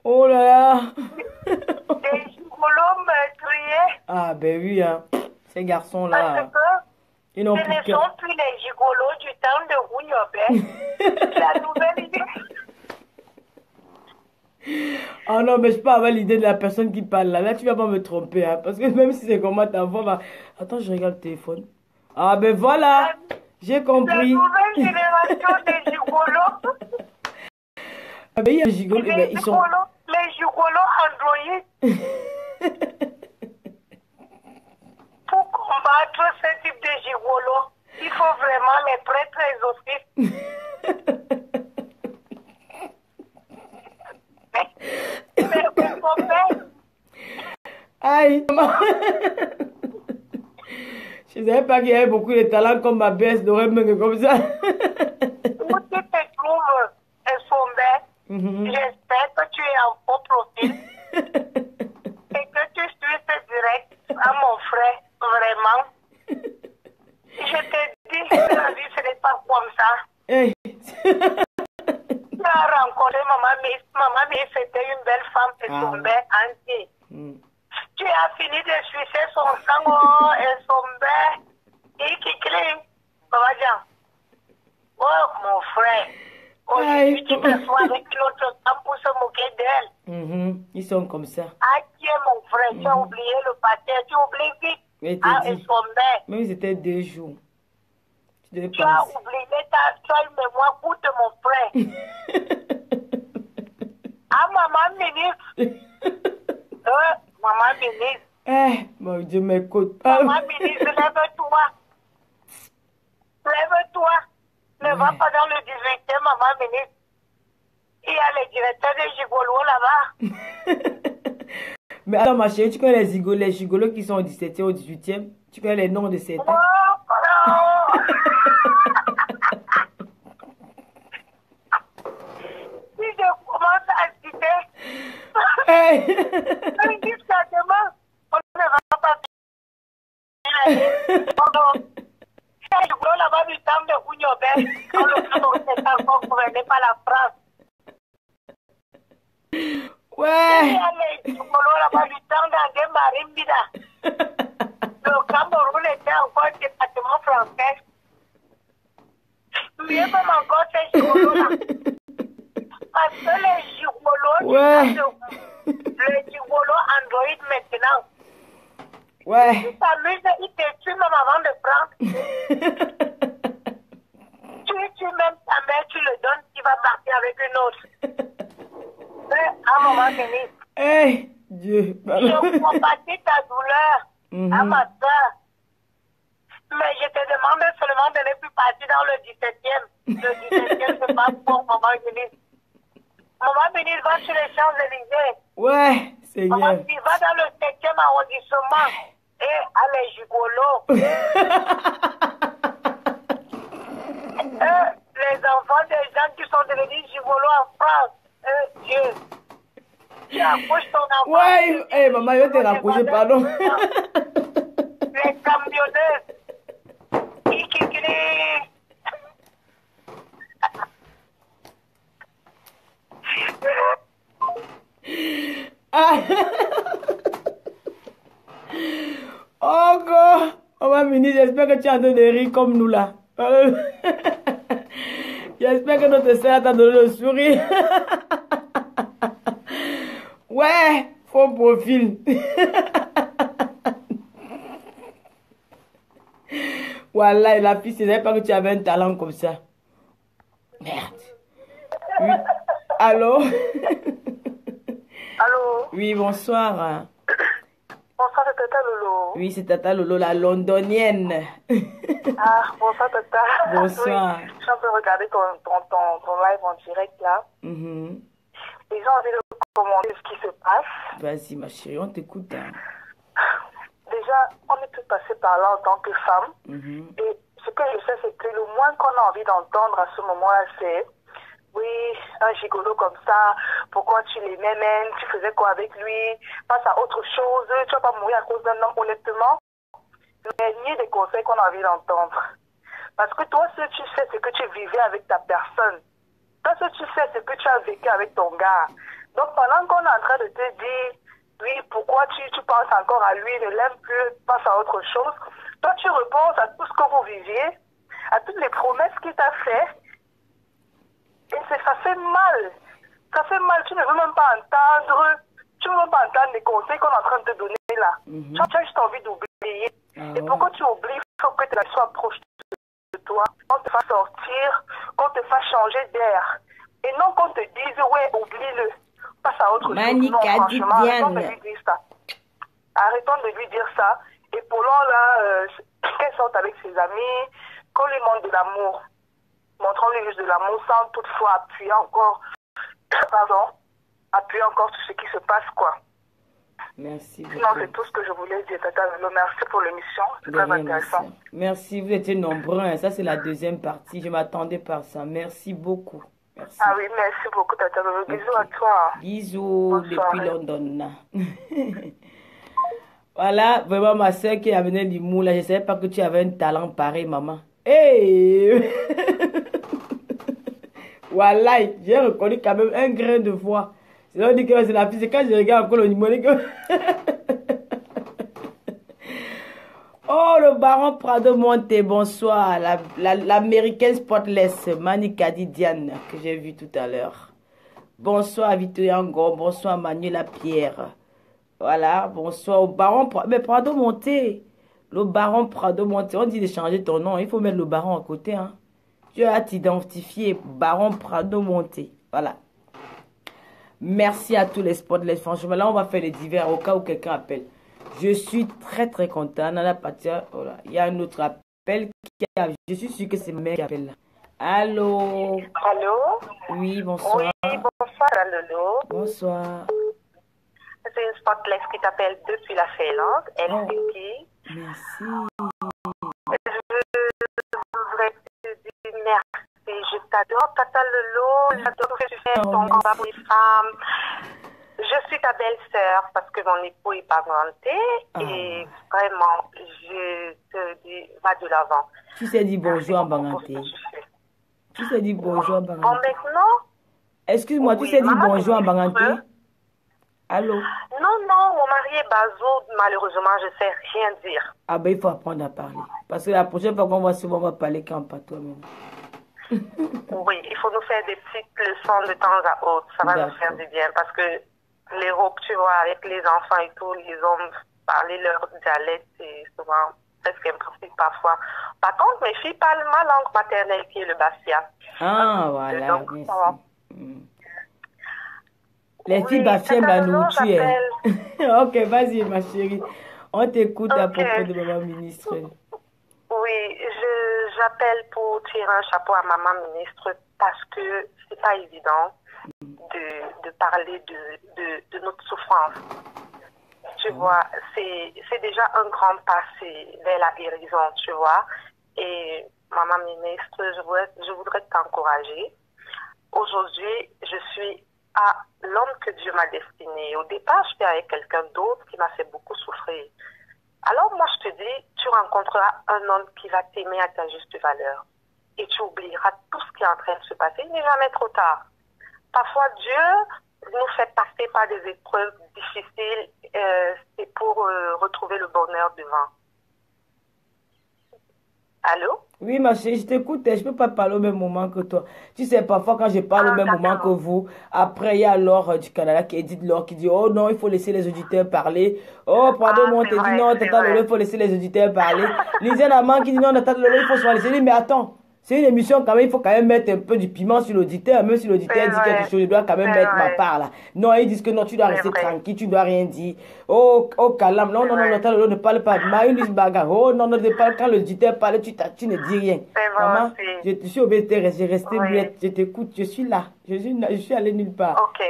Oh là là. Des rigolos meurtriers. Ah ben oui, hein. Ces garçons-là. Parce que ils n'ont ce plus ne sont plus les gigolos du temps de Rougnobé. La nouvelle idée. Oh non, mais je peux avoir l'idée de la personne qui parle là. Là, tu vas pas me tromper, hein. Parce que même si c'est comment ta voix va... Attends, je regarde le téléphone. Ah ben voilà. J'ai compris. La nouvelle génération des gigolos. Ah ben, il y a des gigolos, Les ils sont... gigolos Android. Pour combattre ce type de gigolos, il faut vraiment les prêtres exorcistes. Mais vous comprenez? Aïe, maman. Je ne savais pas qu'il y avait beaucoup de talents comme ma baisse d'oreille comme ça. Où tu te trouves, Sommet, j'espère que tu es en faux profil et que tu suis direct à mon frère, vraiment. Je te dis que la vie, ce n'est pas comme ça. Hey. Tu as rencontré Maman Miss. Maman Miss, c'était une belle femme et Sommet entier. Tu as fini de sucer son sang et Sommet. Et qui crie, Papa Jean. Oh, mon frère. Aujourd'hui, tu te sois avec une autre femme pour se moquer d'elle. Ils sont comme ça. Ah, tu es mon frère, tu as oublié le pâté, tu oublies vite. Ah, et Sommet. Même si c'était 2 jours. Tu as oublié, tu as une mémoire pour de mon frère. Ah, maman ministre. Maman ministre. Eh, mon Dieu, m'écoute. Maman ministre, lève-toi. Lève-toi. Ne va pas dans le 18e, maman ministre. Il y a les directeurs des gigolos là-bas. Mais attends, ma chérie, tu connais les gigolos qui sont au 17e, au 18e? Tu connais les noms de certains? Oh, non. Si je commence à citer, jusqu'à demain, on ne va pas finir. Les gigolos là-bas du temps de Gouniobert, quand le Cameroun n'est encore gouverné par la France. Ouais. Il y a les gigolos là-bas du temps d'André Marimbida. Le Cameroun était encore un département français. Mieux même encore ces gigolos-là. Parce que les gigolos, les gigolos Android maintenant, ouais. tu t'amuses, ils te tuent même avant de prendre. Tu tues même ta mère, tu le donnes, tu vas partir avec une autre. Mais à un moment donné, hey, Dieu. je compatis ta douleur à ma soeur. Mais je te demande seulement de ne plus partir dans le 17e. Le 17e, c'est pas pour Maman Bénis. Maman Bénis va sur les Champs-Élysées. Ouais, Seigneur. Maman Bénis va dans le 7e arrondissement. Et à les gigolos. Les enfants des gens qui sont devenus gigolos en France. Dieu. Tu accouches ton enfant. Ouais, hey, maman, je t'ai raccroché, pardon. Les cambrioleurs. Qui crient. Oh, God. Maman ministre, j'espère que tu es en train de rire comme nous là. J'espère que notre soeur t'a donné le sourire. Ouais, faux profil. Voilà, la fille, je ne savais pas que tu avais un talent comme ça. Merde. Oui. Allô? Allô? Oui, bonsoir. Bonsoir, c'est Tata Lolo. Oui, c'est Tata Lolo, la londonienne. Ah, bonsoir, Tata. Bonsoir. Oui, je suis en train de regarder ton live en direct là. Et j'ai envie de commenter ce qui se passe. Vas-y, ma chérie, on t'écoute. Hein. Déjà, on est tous passés par là en tant que femme. Et ce que je sais, c'est que le moins qu'on a envie d'entendre à ce moment-là, c'est oui, un gigolo comme ça, pourquoi tu l'aimais même, tu faisais quoi avec lui, passe à autre chose, tu vas pas mourir à cause d'un homme, honnêtement. Le dernier des conseils qu'on a envie d'entendre. Parce que toi, ce que tu sais, c'est que tu vivais avec ta personne. Toi, ce que tu sais, c'est que tu as vécu avec ton gars. Donc, pendant qu'on est en train de te dire, oui, pourquoi tu penses encore à lui, ne l'aime plus, passe à autre chose, toi, tu repenses à tout ce que vous viviez, à toutes les promesses qu'il t'a fait. Et ça fait mal. Ça fait mal. Tu ne veux même pas entendre. Tu ne veux même pas entendre les conseils qu'on est en train de te donner là. Tu as juste envie d'oublier. Et pourquoi tu oublies, il faut que tu sois proche de toi. changer d'air. Et non qu'on te dise, ouais, oublie-le. Passe à autre chose. Non, franchement, arrêtons de lui dire ça. Arrêtons de lui dire ça. Et pour là, qu'elle sorte avec ses amis, qu'on lui montre de l'amour. Montrons-lui juste de l'amour sans toutefois appuyer encore, appuyer encore tout ce qui se passe, quoi. Merci beaucoup. Non, c'est tout ce que je voulais dire, Tata Lolo. Merci pour l'émission. C'est très intéressant. Merci, vous étiez nombreux. Hein. Ça, c'est la deuxième partie. Je m'attendais par ça. Merci beaucoup. Merci. Ah oui, merci beaucoup, Tata Lolo. Bisous à toi. Bisous depuis London. Voilà, vraiment ma soeur qui a amené du mou là. Je ne savais pas que tu avais un talent pareil, maman. Hey! Voilà, j'ai reconnu quand même un grain de voix. C'est là on dit que c'est la fille. C'est quand je regarde encore le numéro que... Oh, le baron Prado Monte, bonsoir. L'américaine Spotless, Manika Diane, que j'ai vu tout à l'heure. Bonsoir Victoria Ngo, bonsoir Manuela Pierre. Voilà, bonsoir au baron mais Prado Monte. Le baron Prado Monte, on dit de changer ton nom, il faut mettre le baron à côté. Hein. Tu as t'identifier, baron Prado Monte. Voilà. Merci à tous les Spotless. Franchement, là, on va faire les divers au cas où quelqu'un appelle. Je suis très très content. Nana Patia, voilà. Il y a un autre appel qui arrive. Je suis sûre que c'est ma mère qui appelle là. Allô? Allô? Oui, bonsoir. Oui, bonsoir, Lolo. Bonsoir. C'est une Spotless qui t'appelle depuis la Finlande. Merci. Je voudrais te dire merci. Je t'adore, Tata Lolo. J'adore que tu fais ton combat pour les femmes. Je suis ta belle-sœur parce que mon époux est parenté et vraiment, je te dis, va de l'avant. Tu sais dire bonjour en banganté. Tu sais dire bonjour en banganté. Bon, maintenant? Excuse-moi, oui, tu sais dire bonjour en banganté? Allô? Non, mon mari est bazo, malheureusement, je ne sais rien dire. Ah ben, il faut apprendre à parler. Parce que la prochaine fois qu'on va se voir, on va parler qu'en patois même. Oui, il faut nous faire des petites leçons de temps à autre. Ça va nous faire du bien parce que les ropes, tu vois, avec les enfants et tout, les hommes, parler leur dialecte, c'est souvent presque impossible parfois. Par contre, mes filles parlent ma langue maternelle qui est le Bassia. Ah, voilà, donc, merci. Les filles Bafia la nourriture. Ok, vas-y, ma chérie. On t'écoute à propos de maman ministre. Oui, j'appelle pour tirer un chapeau à maman ministre parce que c'est pas évident de parler de notre souffrance. Tu vois, c'est déjà un grand pas vers la guérison, tu vois. Et maman ministre, je voudrais t'encourager. Aujourd'hui, je suis à l'homme que Dieu m'a destiné. Au départ, j'étais avec quelqu'un d'autre qui m'a fait beaucoup souffrir. Alors moi, je te dis, tu rencontreras un homme qui va t'aimer à ta juste valeur. Et tu oublieras tout ce qui est en train de se passer. Il n'est jamais trop tard. Parfois, Dieu nous fait passer par des épreuves difficiles. C'est pour retrouver le bonheur devant. Allô? Oui, ma chérie, je t'écoute. Je ne peux pas parler au même moment que toi. Tu sais, parfois, quand je parle au même moment que vous, après, il y a Laure du Canada qui dit Laure qui dit oh non, il faut laisser les auditeurs parler. Oh, pardon, moi, on te dit non, Tata Lolo, il faut laisser les auditeurs parler. Lisiane Amand qui dit non, Tata Lolo, il faut se laisser. Mais attends. C'est une émission quand même, il faut quand même mettre un peu du piment sur l'auditeur. Même si l'auditeur dit quelque chose, je dois quand même mettre ma part là. Non, ils disent que non, tu dois rester tranquille, tu dois rien dire. Oh, calme. Non, ne parle pas. Marie-Louise Baga. Oh, non, ne parle quand l'auditeur parle, tu ne dis rien. Maman, je suis obéie, j'ai resté muette. Je t'écoute, je suis là. Je suis allée nulle part. Ok.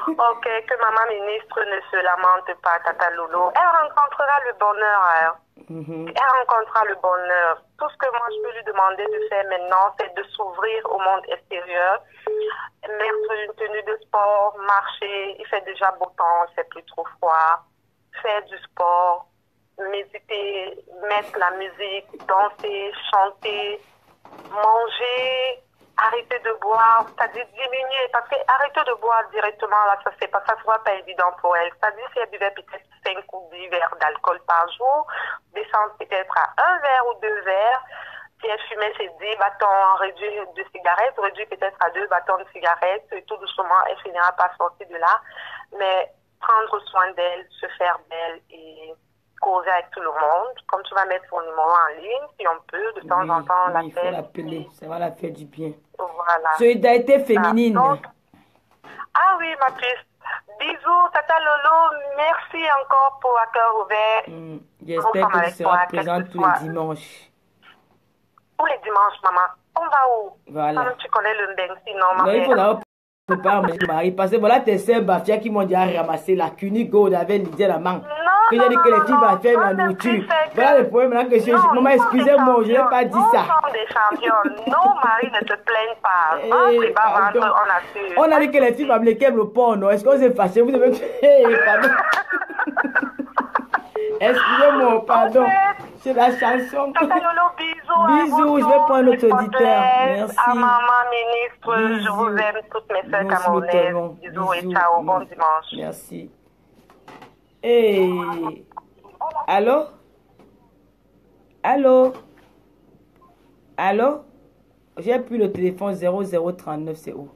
Ok, que maman ministre ne se lamente pas, Tata Lolo. Elle rencontrera le bonheur. Hein. Elle rencontrera le bonheur. Tout ce que moi je peux lui demander de faire maintenant, c'est de s'ouvrir au monde extérieur, mettre une tenue de sport, marcher. Il fait déjà beau temps, il fait plus trop froid. Faire du sport, méditer, mettre la musique, danser, chanter, manger. Arrêter de boire, c'est-à-dire diminuer, parce que arrêter de boire directement, là, ça sera pas évident pour elle. C'est-à-dire si elle buvait peut-être 5 ou 10 verres d'alcool par jour, descendre peut-être à 1 verre ou 2 verres. Si elle fumait ses 10 bâtons réduits de cigarettes, réduire peut-être à 2 bâtons de cigarettes, et tout doucement, elle finira par sortir de là. Mais prendre soin d'elle, se faire belle et causer avec tout le monde. Comme tu vas mettre son numéro en ligne, si on peut, de temps en temps, oui, il faut l'appeler. Ça va la faire du bien. Voilà. Solidarité féminine. Donc, ah oui, ma puce. Bisous, Tata Lolo. Merci encore pour un cœur ouvert. J'espère que tu seras présente tous les dimanches. Tous les dimanches, maman. On va où? Voilà. Tu connais le Mbensi, non, maman? Non, il faut d'abord préparer mon mari. Parce que voilà tes sœurs Bafia qui m'ont déjà ramassé la Cuny Gold avec Lydia la mangue. Que j'ai dit que les filles vont faire la nourriture. Voilà le problème maintenant que je... Maman, excusez-moi, je n'ai pas dit ça. Nous sommes des champions. Nos maris ne se plaignent pas. On a dit que les filles vont me le pont, non? Est-ce qu'on s'est fâché? Vous avez... pardon. Excusez-moi, pardon. C'est la chanson. Bisous, je vais prendre notre auditeur. Merci. À maman ministre, je vous aime toutes mes soeurs camerounaises. Bisous et ciao, bon dimanche. Merci. Hey. Allô? Allô? Allô? J'ai pris le téléphone 0039, c'est où?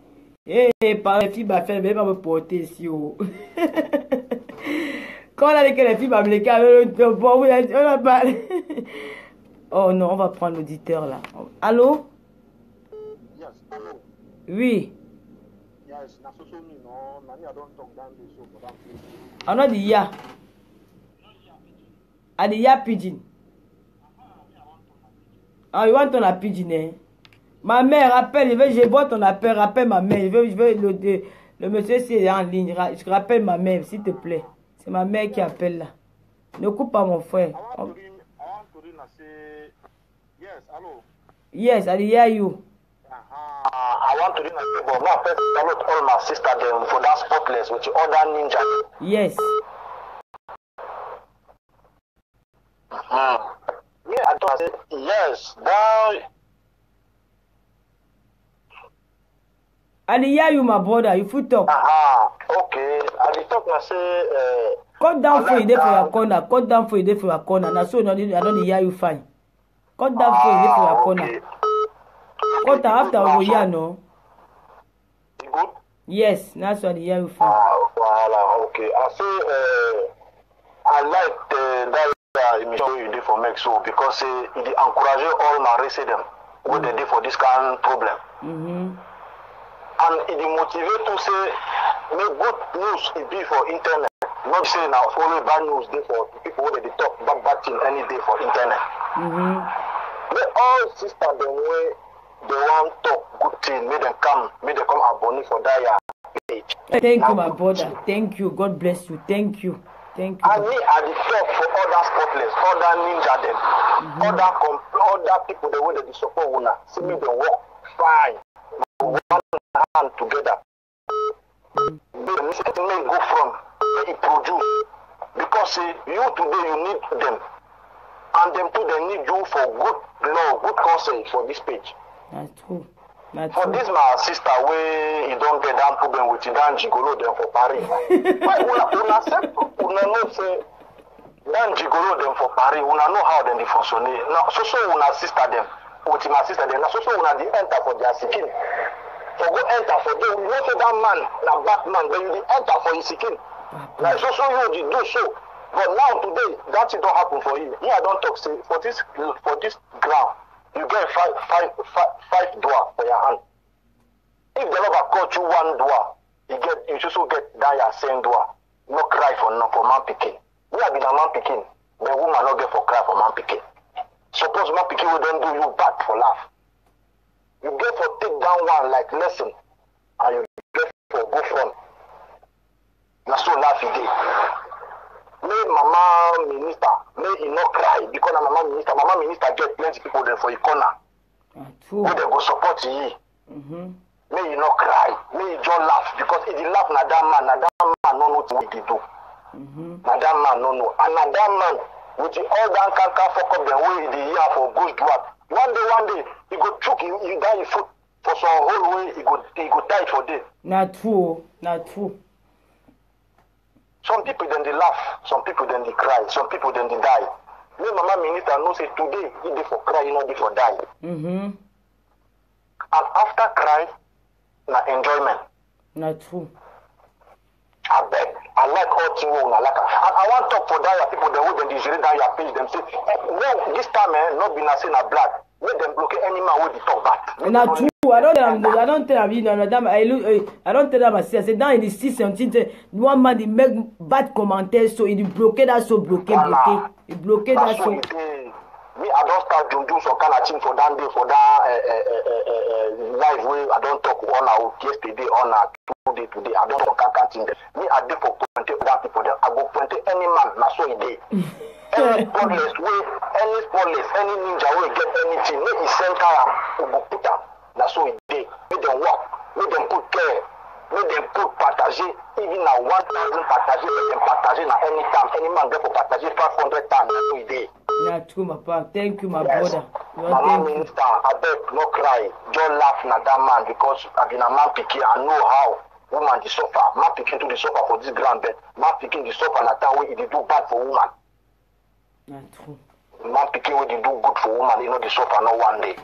Eh, par les filles, ma femme, elle va me porter ici. Oh. Quand on a dit que les filles vont me les bon, on a parlé. Oh non, on va prendre l'auditeur là. Allô? Yes, hello. Oui. Yes, on a dit ya. A dit ya pigeon. Ah, you want ton pigeon, eh? Ma mère, appelle, je vois ton appel, rappelle ma mère. Je veux le monsieur s'il est en ligne. Je rappelle ma mère, s'il te plaît. C'est ma mère qui appelle là. Ne coupe pas mon frère. Yes, hello. Yes, I hear you. I want to say, but now first salute all my sister them for that spotless with the other ninja. Yes. Yeah, I don't say yes. Now I hear you, my brother. You full talk. Okay. I talk and say. Cut down for you there for your corner. Cut down for you there for your corner. Now so I don't hear you fine. Cut down for you there for your corner. Cut after over here, no. Good. Yes, that's what I hear you fine. Voilà, okay. I say I like that emission you did for Mexico because it encourages all my residents what they did for this kind of problem. And it motivates to say make good news it be for internet. Not say now follow bad news day for people who they talk bad thing any day for internet. They all sisters the way they want talk good thing, make them come abonne for that page. Thank you, my brother. Thank you. God bless you. Thank you. Thank you. And me at the top for other spotless, other ninja them, other people the way they support una. See me they work fine. One hand together. They may go from it produce because you today you need them and them too they need you for good law, good counsel for this page. That's true. That's for true. This my sister where you don't get that problem with you dan gigolo them for Paris. Why una know say dan gigolo them for Paris, una know how them they function. Now so una sister them with my sister them now so una they enter for their skin. For go enter for them, you know say that man, na Batman, but you dey enter for his skin. Like so you do so. But now today, that thing don't happen for you. Here I don't talk say for this ground, you get five door for your hand. If the lover cut you one door, you also get that same door. No cry for man picking. We have been a man picking. The woman not get for cry for man picking. Suppose man picking will then do you bad for laugh. You get for take down one like lesson, and you get for go front. Na so laugh you dey. May mama minister, may he not cry because na mama minister get plenty people there for a corner. True. Who they go support you. May you not cry, may you just laugh because if you laugh na that man no know what he do. Na that man no know, and na that man with the all that can't fuck up the way he dey hear for ghost dwarf. One day, he go choke you die your foot for some whole way, he go die for day. Not true. Some people then they laugh, some people then they cry, some people then they die. Me mama minister know say today he dey for cry, he not dey for die. And after cry, na enjoyment. Not true. I beg. I like all things I like. I want to talk for that your people, they will digest down your page, them say, no, this time, not be saying a blood. Let them block any man with the talk back. Not true. I don't tell you, madame, I don't tell them, I say, dans il ici, c'est un titre, moi, man, il met bad commentaires, so il bloqué dans so, bloqué. Il bloqué dans so. Me, I don't start doing some kind of thing for that day, for that live way. I don't talk on out yesterday, on out today. I don't talk kind of thing. Me, I did for plenty of that people. I go plenty any man, na so he day. Any spotless way, any ninja way get anything. Make he center am, go put am. Na so he day. Make them work. Make them put care. Make them put partager. Even na 1,000 partager, make them partager na any time. Any man get for partager 500 times. Na so he day. Yeah, true, my pa. Thank you, my yes. brother. Mama minister, I beg no cry. Just laugh na that man because I been a man picking. I know how woman the suffer. Man picking to the suffer for this grand bed. Man picking the suffer na that way it do bad for woman. Yeah, true. Man picking way they do good for woman. You know the suffer no one day.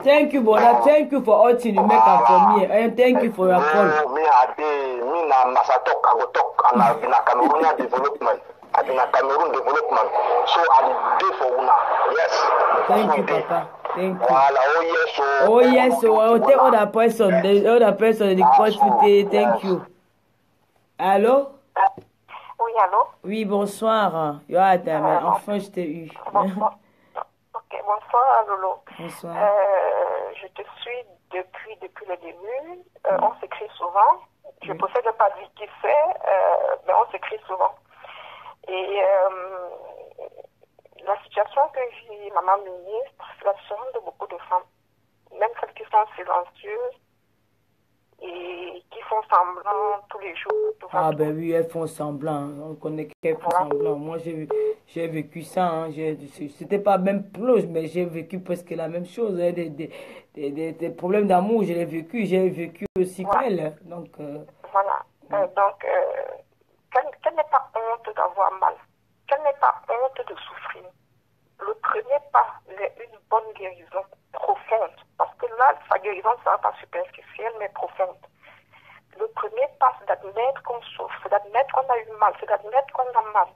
Thank you, brother. Thank you for all things you make up for me. And thank you for your call. Me na Masatok. I go talk and I been a Cameroonian development. I been a Cameroon development. So I did for una. Yes. Thank you, Papa. Thank you. Voilà, oh yes, so I'll take other person, the possibility. Thank you. Allô? Oui, allô? Oui, bonsoir. Enfin, je t'ai eu. Ok, bonsoir, Lolo. Bonsoir. Je te suis depuis le début. On s'écrit souvent. Je ne possède pas de qui c'est, mais on s'écrit souvent. Et la situation que vit maman ministre, c'est la situation de beaucoup de femmes, même celles qui sont silencieuses et qui font semblant tous les jours. Ah ben oui, elles font semblant. On connaît qu'elles font semblant. Moi, j'ai vécu ça. Hein. C'était pas même proche, mais j'ai vécu presque la même chose. Hein. Des problèmes d'amour, je l'ai vécu. J'ai vécu aussi qu'elle. Donc, voilà. Donc, qu'elle n'ait pas honte d'avoir mal. Qu'elle n'ait pas honte de souffrir. Le premier pas est une bonne guérison profonde. Parce que là, sa guérison ne sera pas superficielle, mais profonde. Le premier pas, c'est d'admettre qu'on souffre, c'est d'admettre qu'on a eu mal, c'est d'admettre qu'on a mal.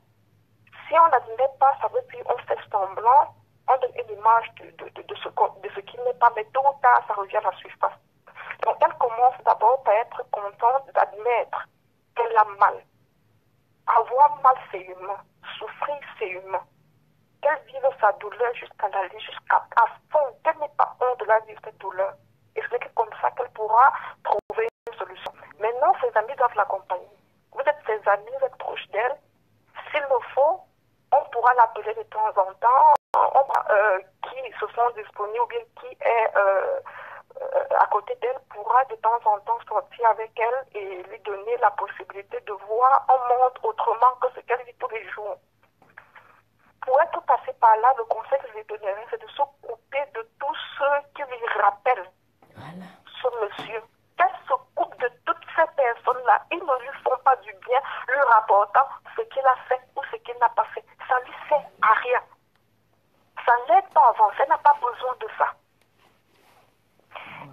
Si on n'admet pas, ça veut dire qu'on fait semblant, on donne une image de ce qui n'est pas, mais tôt ou tard, ça revient à la surface. Donc, elle commence d'abord par être contente d'admettre qu'elle a mal. Avoir mal, c'est humain. Souffrir, c'est humain. Qu'elle vive sa douleur jusqu'à à fond. Qu'elle n'ait pas honte de la vivre, cette douleur. Et c'est comme ça qu'elle pourra trouver une solution. Maintenant, ses amis doivent l'accompagner. Vous êtes ses amis, vous êtes proches d'elle. S'il le faut, on pourra l'appeler de temps en temps. Qui se sont disponibles ou bien qui est à côté d'elle pourra de temps en temps sortir avec elle et lui donner la possibilité de voir un monde autrement que ce qu'elle vit tous les jours. Pour être passé par là, le conseil que je lui donnerai, c'est de se couper de tous ceux qui lui rappellent ce monsieur. Qu'elle se coupe de toutes ces personnes-là. Ils ne lui font pas du bien, lui rapportant ce qu'il a fait ou ce qu'il n'a pas fait. Ça ne lui sert à rien. Ça ne l'aide pas à avancer. Elle n'a pas besoin de ça.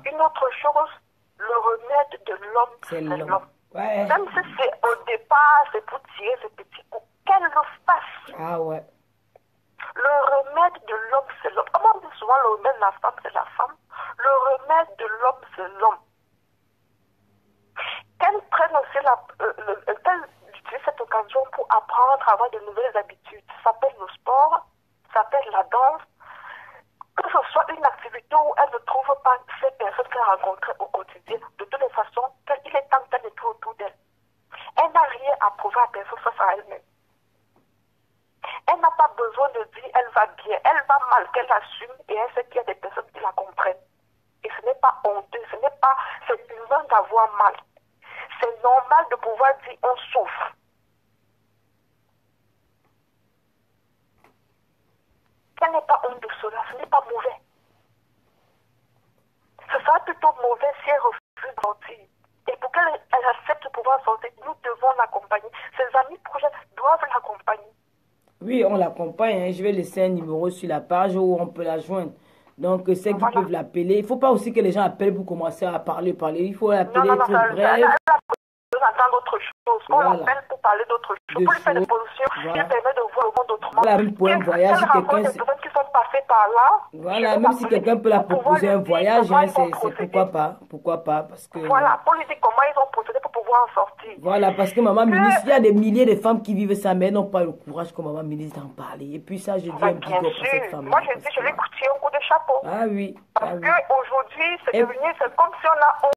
Une autre chose, le remède de l'homme, c'est l'homme. Ouais. Même si c'est au départ, c'est pour tirer ce petit coup, qu'elle le fasse. Ah ouais. Le remède de l'homme, c'est l'homme. Comme on dit souvent, le remède de la femme, c'est la femme. Le remède de l'homme, c'est l'homme. Qu'elle prenne aussi qu'elle utilise cette occasion pour apprendre à avoir de nouvelles habitudes. Ça s'appelle le sport, ça s'appelle la danse. Que ce soit une activité où elle ne trouve pas ces personnes qu'elle rencontre au quotidien, de toutes les façons, il est temps qu'elle est autour d'elle. Elle n'a rien à prouver à personne face à elle-même. Elle n'a pas besoin de dire elle va bien, elle va mal, qu'elle assume et elle sait qu'il y a des personnes qui la comprennent. Et ce n'est pas honteux, c'est humain d'avoir mal. C'est normal de pouvoir dire on souffre. Qu'elle n'est pas honte de cela, ce n'est pas mauvais. Ce sera plutôt mauvais si elle refuse de sortir. Et pour qu'elle accepte de pouvoir sortir, nous devons l'accompagner. Ses amis proches doivent l'accompagner. Oui, on l'accompagne. Hein. Je vais laisser un numéro sur la page où on peut la joindre. Donc, ceux qui peuvent l'appeler. Il ne faut pas aussi que les gens appellent pour commencer à parler. Il faut l'appeler, être bref. donne à entendre autre chose. On l'appelle pour parler d'autre chose. Pour lui faire des positions, il permet de voir le monde autrement. Voilà, même pour un voyage, si quelqu'un... des personnes qui sont passées par là. Voilà, même si quelqu'un peut la proposer un voyage, hein, c'est pourquoi pas, parce que... Voilà, pour lui dire comment ils ont procédé pour pouvoir en sortir. Voilà, parce que maman ministre, il y a des milliers de femmes qui vivent ça, mais elles n'ont pas le courage comme maman ministre d'en parler. Et puis ça, je dis un big up à cette femme. Moi, je dis, je l'ai coûté un coup de chapeau. Ah oui. Parce qu'aujourd'hui, c'est devenu, c'est comme si on a...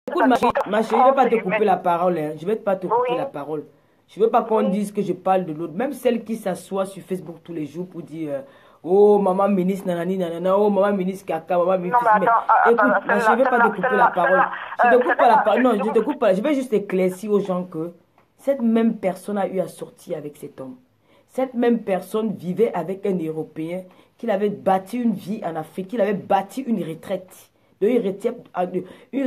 Écoute, ma chérie, je ne vais pas te couper la parole. Hein. Je ne vais pas te couper la parole. Je ne veux pas qu'on dise que je parle de l'autre. Même celle qui s'assoit sur Facebook tous les jours pour dire oh, maman ministre, nanani, nanana, oh, maman ministre, caca, maman ministre. Non, mais attends, écoute, ma chérie, je ne vais pas te couper la parole. Je ne te coupe pas la parole. Non, je te coupe pas. Je vais juste éclaircir aux gens que cette même personne a eu à sortir avec cet homme. Cette même personne vivait avec un Européen qu'il avait bâti une vie en Afrique, qu'il avait bâti une retraite. Une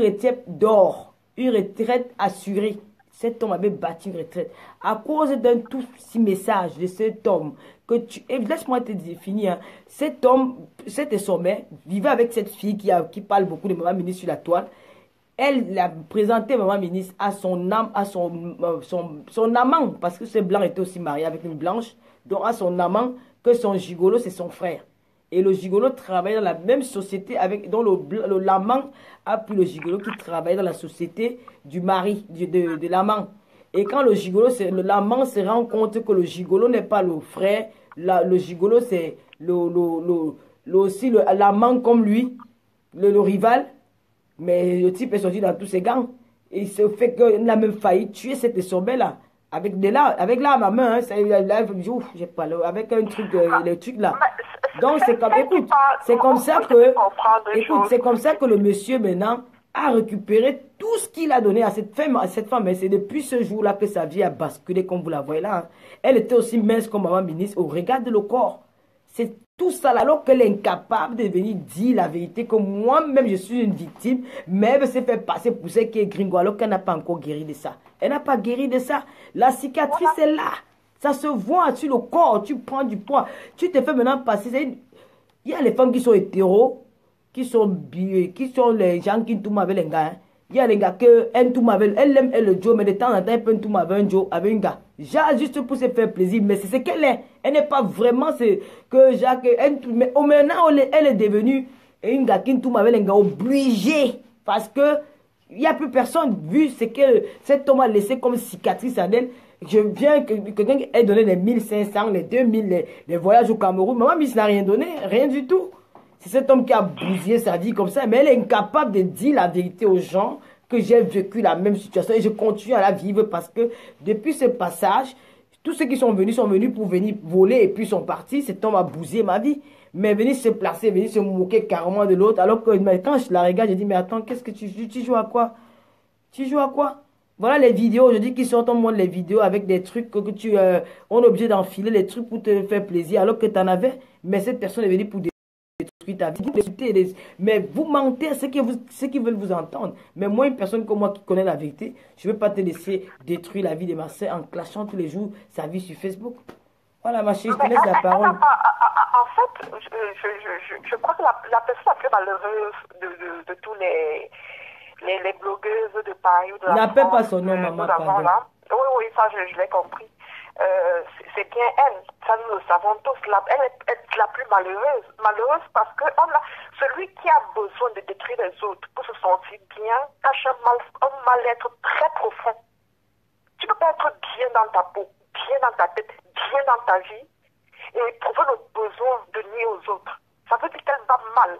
retraite d'or, une retraite assurée. Cet homme avait bâti une retraite. À cause d'un tout petit message de cet homme, que tu... laisse-moi te définir, hein. Cet homme, cet sommet, vivait avec cette fille qui parle beaucoup de maman ministre sur la toile. Elle l'a présenté maman ministre à son âme, à son amant, parce que ce blanc était aussi marié avec une blanche, donc à son amant, que son gigolo, c'est son frère. Et le gigolo travaille dans la même société avec, dont l'amant a pris le gigolo qui travaille dans la société du mari, de l'amant. Et quand l'amant se rend compte que le gigolo n'est pas le frère, le gigolo c'est aussi l'amant comme lui, le rival, mais le type est sorti dans tous ses gants. Et il se fait qu'il a même failli tuer cette sommet-là. Avec l'arme à main, hein, j'ai pas avec un truc, le truc là. Donc c'est comme, écoute, c'est comme ça que le monsieur maintenant a récupéré tout ce qu'il a donné à cette femme. Et c'est depuis ce jour-là que sa vie a basculé, comme vous la voyez là. Hein. Elle était aussi mince comme maman ministre. Au regard de le corps, c'est tout ça là, alors qu'elle est incapable de venir dire la vérité, que moi-même je suis une victime, mais elle s'est fait passer pour celle qui est gringo, alors qu'elle n'a pas encore guéri de ça. Elle n'a pas guéri de ça. La cicatrice est là. Ça se voit sur le corps. Tu prends du poids. Tu te fais maintenant passer. Il y a les femmes qui sont hétéros, qui sont les gens qui tout avec les gars. Hein. Il y a les gars qui tout avec elle aime le Joe, mais de temps en temps, elle peut tout avec un Joe, avec un gars. Jacques, juste pour se faire plaisir, mais c'est ce qu'elle est. Elle n'est pas vraiment ce que Jacques. Mais maintenant, elle est devenue une gars qui tout avec les gars obligée. Parce que il n'y a plus personne, vu ce que cet homme a laissé comme cicatrice à elle. Je viens que quelqu'un ait donné les 1500, les 2000, les voyages au Cameroun. Maman, Miss n'a rien donné, rien du tout. C'est cet homme qui a bousillé sa vie comme ça. Mais elle est incapable de dire la vérité aux gens que j'ai vécu la même situation. Et je continue à la vivre parce que depuis ce passage, tous ceux qui sont venus pour venir voler et puis sont partis. Cet homme a bousillé ma vie. Mais venir se placer, venir se moquer carrément de l'autre. Alors que quand je la regarde, je dis, mais attends, qu'est-ce que tu joues à quoi? Tu joues à quoi? Voilà les vidéos, je dis qu'ils sortent au monde les vidéos avec des trucs que on est obligé d'enfiler, les trucs pour te faire plaisir, alors que tu en avais. Mais cette personne est venue pour détruire ta vie. Mais vous mentez à ceux qui veulent vous entendre. Mais moi, une personne comme moi qui connaît la vérité, je ne vais pas te laisser détruire la vie de ma soeur en clashant tous les jours sa vie sur Facebook. Voilà, ma chérie, je te laisse la parole. En fait, je crois que la personne la plus malheureuse de tous les blogueuses de Paris ou de la France... N'appelle pas son nom, maman, pardon. Oui, ça, je l'ai compris. C'est bien elle, ça nous le savons tous. Elle est la plus malheureuse. Malheureuse parce que celui qui a besoin de détruire les autres pour se sentir bien cache un mal-être très profond. Tu ne peux pas être bien dans ta peau, bien dans ta tête, bien dans ta vie et éprouver le besoin de nier aux autres. Ça veut dire qu'elle va mal.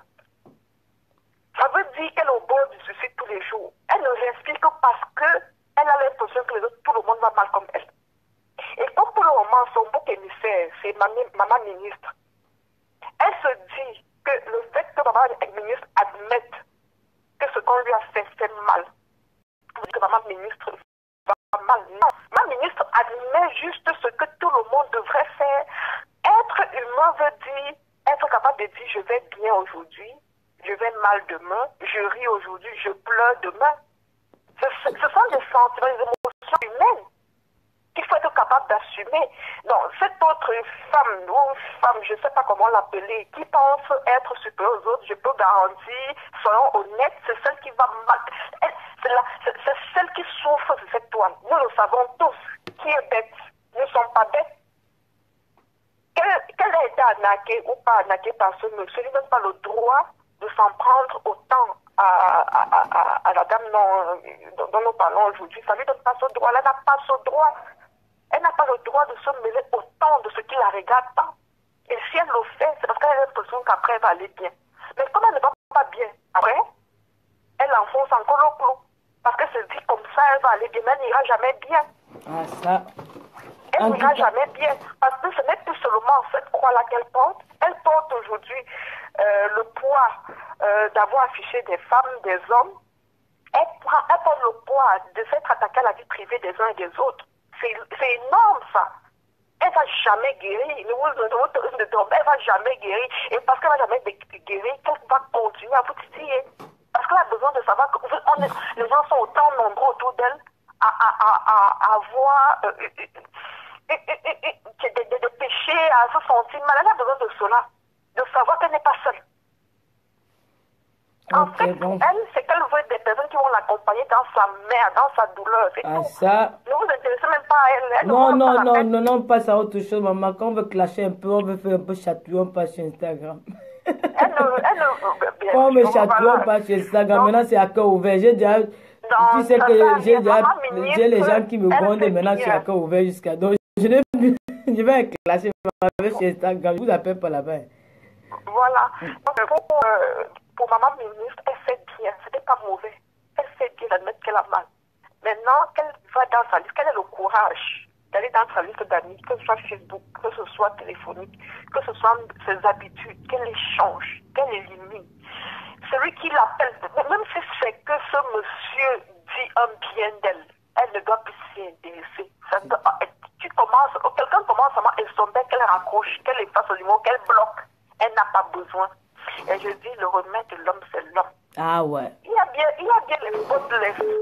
Ça veut dire qu'elle est au bord du suicide tous les jours. Elle ne respire que parce qu'elle a l'impression que tout le monde va mal comme elle. Et comme pour le moment, son bouc émissaire, c'est maman ministre. Elle se dit que le fait que maman ministre admette que ce qu'on lui a fait mal, que maman ministre va mal. Non, maman ministre admet juste ce que tout le monde devrait faire. Être humain veut dire être capable de dire je vais bien aujourd'hui, je vais mal demain, je ris aujourd'hui, je pleure demain. Ce sont des sentiments, des émotions humaines qu'il faut être capable d'assumer. Non, cette autre femme, je ne sais pas comment l'appeler, qui pense être supérieure aux autres, je peux garantir, soyons honnêtes, c'est celle qui va mal. C'est c'est celle qui souffre de cette toile. Nous le savons tous. Qui est bête? Nous ne sommes pas bêtes. Qu'elle a été arnaquée ou pas arnaquée par ce monsieur, il n'a pas le droit de s'en prendre autant à la dame dont nous parlons aujourd'hui. Ça ne lui donne pas ce droit. Elle n'a pas ce droit. Elle n'a pas le droit de se mêler autant de ce qui la regarde pas. Et si elle le fait, c'est parce qu'elle a l'impression qu'après elle va aller bien. Mais comme elle ne va pas bien, après, elle enfonce encore le clou. Parce qu'elle se dit comme ça, elle va aller bien, mais elle n'ira jamais bien. Ah, ça. Elle n'ira jamais bien. Parce que ce n'est plus seulement cette croix-là qu'elle porte. Elle porte aujourd'hui le poids d'avoir affiché des femmes, des hommes. Elle porte le poids de s'être attaquée à la vie privée des uns et des autres. C'est énorme, ça. Elle va jamais guérir. Elle va jamais guérir. Et parce qu'elle va jamais guérir, qu'elle va continuer à vous titiller. Parce qu'elle a besoin de savoir que les gens sont autant nombreux autour d'elle à avoir des péchés, à se sentir mal. Elle a besoin de cela. De savoir qu'elle n'est pas seule. En fait, bon. Elle, c'est qu'elle veut des personnes qui vont l'accompagner dans sa mère, dans sa douleur. Ah, ça. Ne vous intéressez même pas à elle. Non, pas à autre chose, maman. Quand on veut clasher un peu, on veut faire un peu chatouiller, on passe sur Instagram. Quand on veut chatouiller, on passe sur Instagram. Maintenant, c'est à cœur ouvert. Tu sais que j'ai les gens qui me grondent et maintenant, c'est à cœur ouvert jusqu'à. Donc, je vais clasher sur Instagram. Je vous appelle pas là-bas. Voilà. Donc, pour maman ministre, elle fait bien. Ce n'est pas mauvais. Elle fait bien d'admettre qu'elle a mal. Maintenant, qu'elle va dans sa liste, qu'elle ait le courage d'aller dans sa liste d'amis, que ce soit Facebook, que ce soit téléphonique, que ce soit ses habitudes, qu'elle les change, qu'elle élimine. Celui qui l'appelle, même si c'est que ce monsieur dit un bien d'elle, elle ne doit plus s'y intéresser. Quelqu'un commence à estomper, qu'elle raccroche, qu'elle efface le numéro, qu'elle bloque. Elle n'a pas besoin. Et je dis, le remède de l'homme, c'est l'homme. Ah ouais. Il y a bien les potes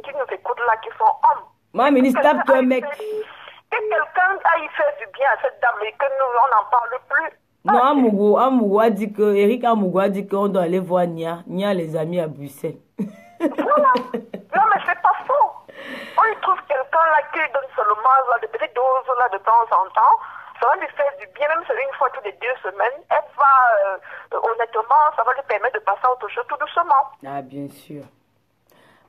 qui nous écoutent là, qui sont hommes. Ma ministre, tape-toi, mec. Que quelqu'un aille faire du bien à cette dame et que nous, on n'en parle plus. Non, Amougou a dit que, Eric Amougou a dit qu'on doit aller voir Nia, les amis à Bruxelles. Voilà. Non, mais c'est pas faux. On lui trouve quelqu'un là qui lui donne seulement là, des petites doses là, de temps en temps. Ça va lui faire du bien, même si c'est une fois toutes les 2 semaines. Elle va, honnêtement, ça va lui permettre de passer à autre chose tout doucement. Ah, bien sûr.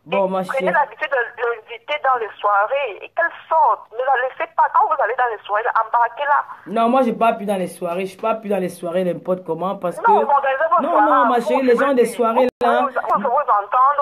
Bon, ma chérie. Prenez l'habitude de l'inviter dans les soirées et qu'elle sorte. Ne la laissez pas. Quand vous allez dans les soirées, embarquez-la. Non, moi, je ne pars plus dans les soirées. Je ne pars plus dans les soirées n'importe comment parce que... Non, ma chérie, les gens des soirées là...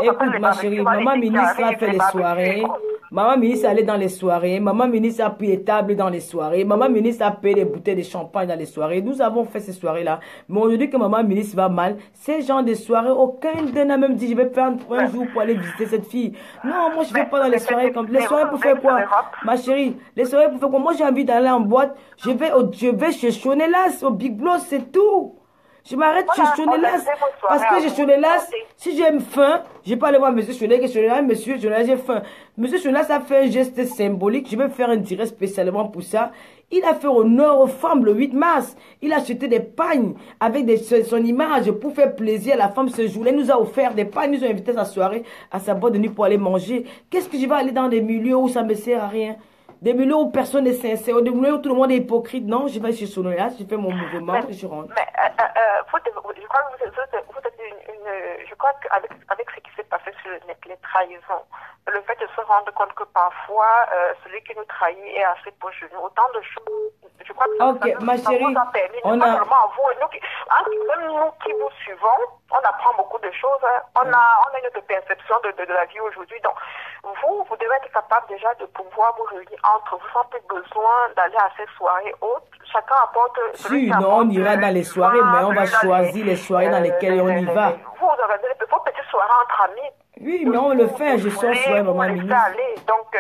Écoute, ma chérie, maman ministre a fait les soirées. Maman ministre allait dans les soirées. Maman ministre a pris les tables dans les soirées. Maman ministre a payé les bouteilles de champagne dans les soirées. Nous avons fait ces soirées-là. Mais aujourd'hui que maman ministre va mal, ces gens des soirées, aucun d'eux n'a même dit je vais faire un jour pour aller visiter cette fille. Non, moi je ne vais pas dans les soirées comme... Les soirées pour faire quoi? Ma chérie, les soirées pour faire quoi? Moi j'ai envie d'aller en boîte. Je vais chez Chonelas, au Big Bloss, c'est tout. Je m'arrête chez Chonelas. Parce que chez Chonelas, si j'ai faim, je vais pas aller voir monsieur Chonelas. Monsieur Chonelas, j'ai faim. Monsieur Chonelas a fait un geste symbolique. Je vais faire un direct spécialement pour ça. Il a fait honneur aux femmes le 8 mars. Il a acheté des pagnes avec son image pour faire plaisir à la femme ce jour-là. Il nous a offert des pagnes. Nous a invités à sa soirée, à sa boîte de nuit pour aller manger. Qu'est-ce que je vais aller dans des milieux où ça me sert à rien? Des milieux où personne n'est sincère, des milieux où tout le monde est hypocrite. Non, je vais chez Sonolas, je fais mon mouvement et je rentre. Mais je crois qu'avec ce qui s'est passé sur le net, les trahisons, le fait de se rendre compte que parfois celui qui nous trahit est assez proche de nous, autant de choses. Je crois que ça ma chérie, vous a permis, même nous qui vous suivons, on apprend beaucoup de choses. Hein. On a une autre perception de la vie aujourd'hui. Donc, vous devez être capable déjà de pouvoir vous réunir entre vous sans plus besoin d'aller à ces soirées hautes. Chacun apporte... Si, non, on ira dans les soirées, mais on va choisir les soirées dans lesquelles on y va. Vous organisez vos petites soirées entre amis. Oui, mais on le fait, je sens soirée, maman ministre. Donc,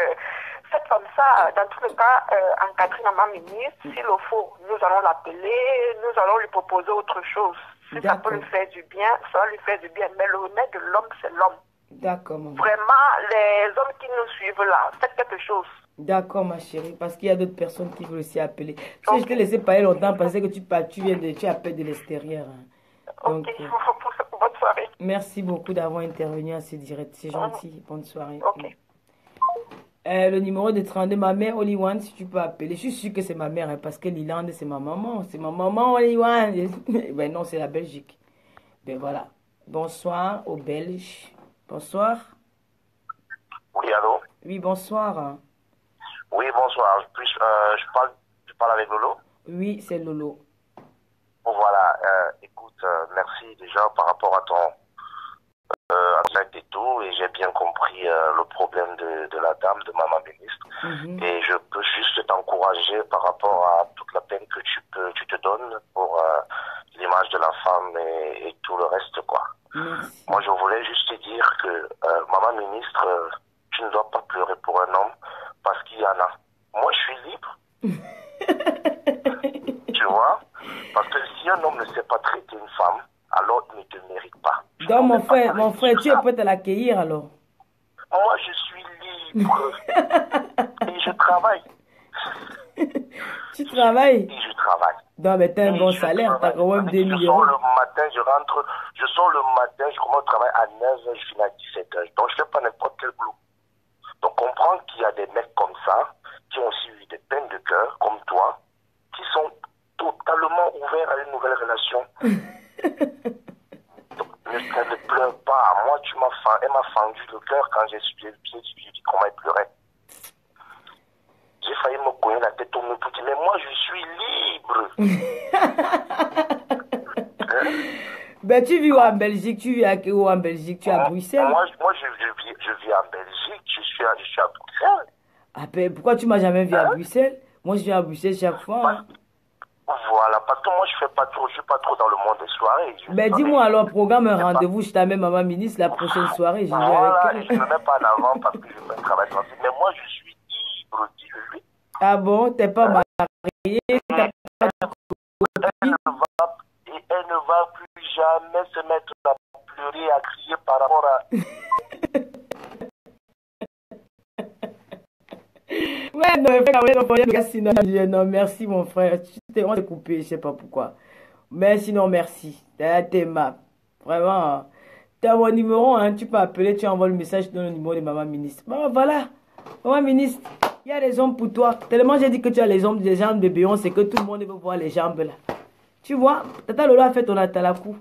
faites comme ça, dans tous les cas, encadrer maman ministre. S'il le faut, nous allons l'appeler, nous allons lui proposer autre chose. Si ça peut lui faire du bien, ça va lui faire du bien. Mais le remède de l'homme, c'est l'homme. D'accord, maman. Vraiment, les hommes qui nous suivent là, faites quelque chose. D'accord, ma chérie, parce qu'il y a d'autres personnes qui veulent aussi appeler. Si je t'ai laissé parler longtemps parce que tu appelles de l'extérieur. Hein. Donc, bonne soirée. Merci beaucoup d'avoir intervenu à ce direct. C'est gentil. Bonne soirée. Ok. Le numéro de 32, ma mère Oliwan, si tu peux appeler. Je suis sûre que c'est ma mère, hein, parce que Lilande, c'est ma maman. C'est ma maman Oliwan. Ben non, c'est la Belgique. Ben voilà. Bonsoir aux Belges. Bonsoir. Oui, allô? Oui, bonsoir. Oui, bonsoir. Je parle avec Lolo? Oui, c'est Lolo. Bon, voilà. Écoute, merci déjà par rapport à ton et tout, et j'ai bien compris le problème de la dame, de Maman Ministre. Et je peux juste t'encourager par rapport à toute la peine que tu te donnes pour l'image de la femme et tout le reste, quoi. Merci. Moi, je voulais juste te dire que, Maman Ministre, tu ne dois pas pleurer pour un homme parce qu'il y en a. Moi, je suis libre. Tu vois? Parce que si un homme ne sait pas traiter une femme, alors il ne te mérite pas. Donc, mon frère, tu es prêt à l'accueillir alors? Moi, je suis libre. Et je travaille. Tu travailles? Et je travaille. Non, mais t'as un bon salaire, t'as quand même 2 000 euros. Je sors le matin, je commence le travail à 9h, je finis à 17h. Donc, je ne fais pas n'importe quel boulot. Donc, comprendre qu'il y a des mecs comme ça, qui ont aussi eu des peines de cœur, comme toi, qui sont totalement ouverts à une nouvelle relation. Donc, ne pleure pas. Moi, elle m'a fendu le cœur quand j'ai dit comment elle pleurait. J'ai failli me cogner la tête au mur pour dire, mais moi, je suis libre. Ben, tu vis où en Belgique? Tu vis à où en Belgique? Tu es à Bruxelles? Moi je vis en Belgique. Je suis à Bruxelles. Ah ben, pourquoi tu m'as jamais vu à Bruxelles? Moi, je viens à Bruxelles chaque fois. Hein. Voilà, parce que moi, je suis pas trop dans le monde des soirées. Ben, dis-moi alors, programme un rendez-vous. Je t'amène Maman Ministre la prochaine soirée. J'y vais voilà, avec elle. je ne me mets pas en avant parce que je fais un travail tranquille. Mais moi, je suis libre, dis-le. Ah bon? T'es pas marié? T'as pas de copine? Elle ne va plus jamais se mettre à pleurer, à crier par rapport à... Ouais, non, merci mon frère. On s'est coupé, je sais pas pourquoi. Mais sinon, merci. T'es aimable. Vraiment. T'as mon numéro, hein. Tu peux appeler, tu envoies le message dans le numéro de Maman Ministre. Bon, voilà. Maman Ministre, il y a des hommes pour toi. Tellement j'ai dit que tu as les jambes de Béon, c'est que tout le monde veut voir les jambes là. Tu vois, Tata Lola a fait ton atalakou.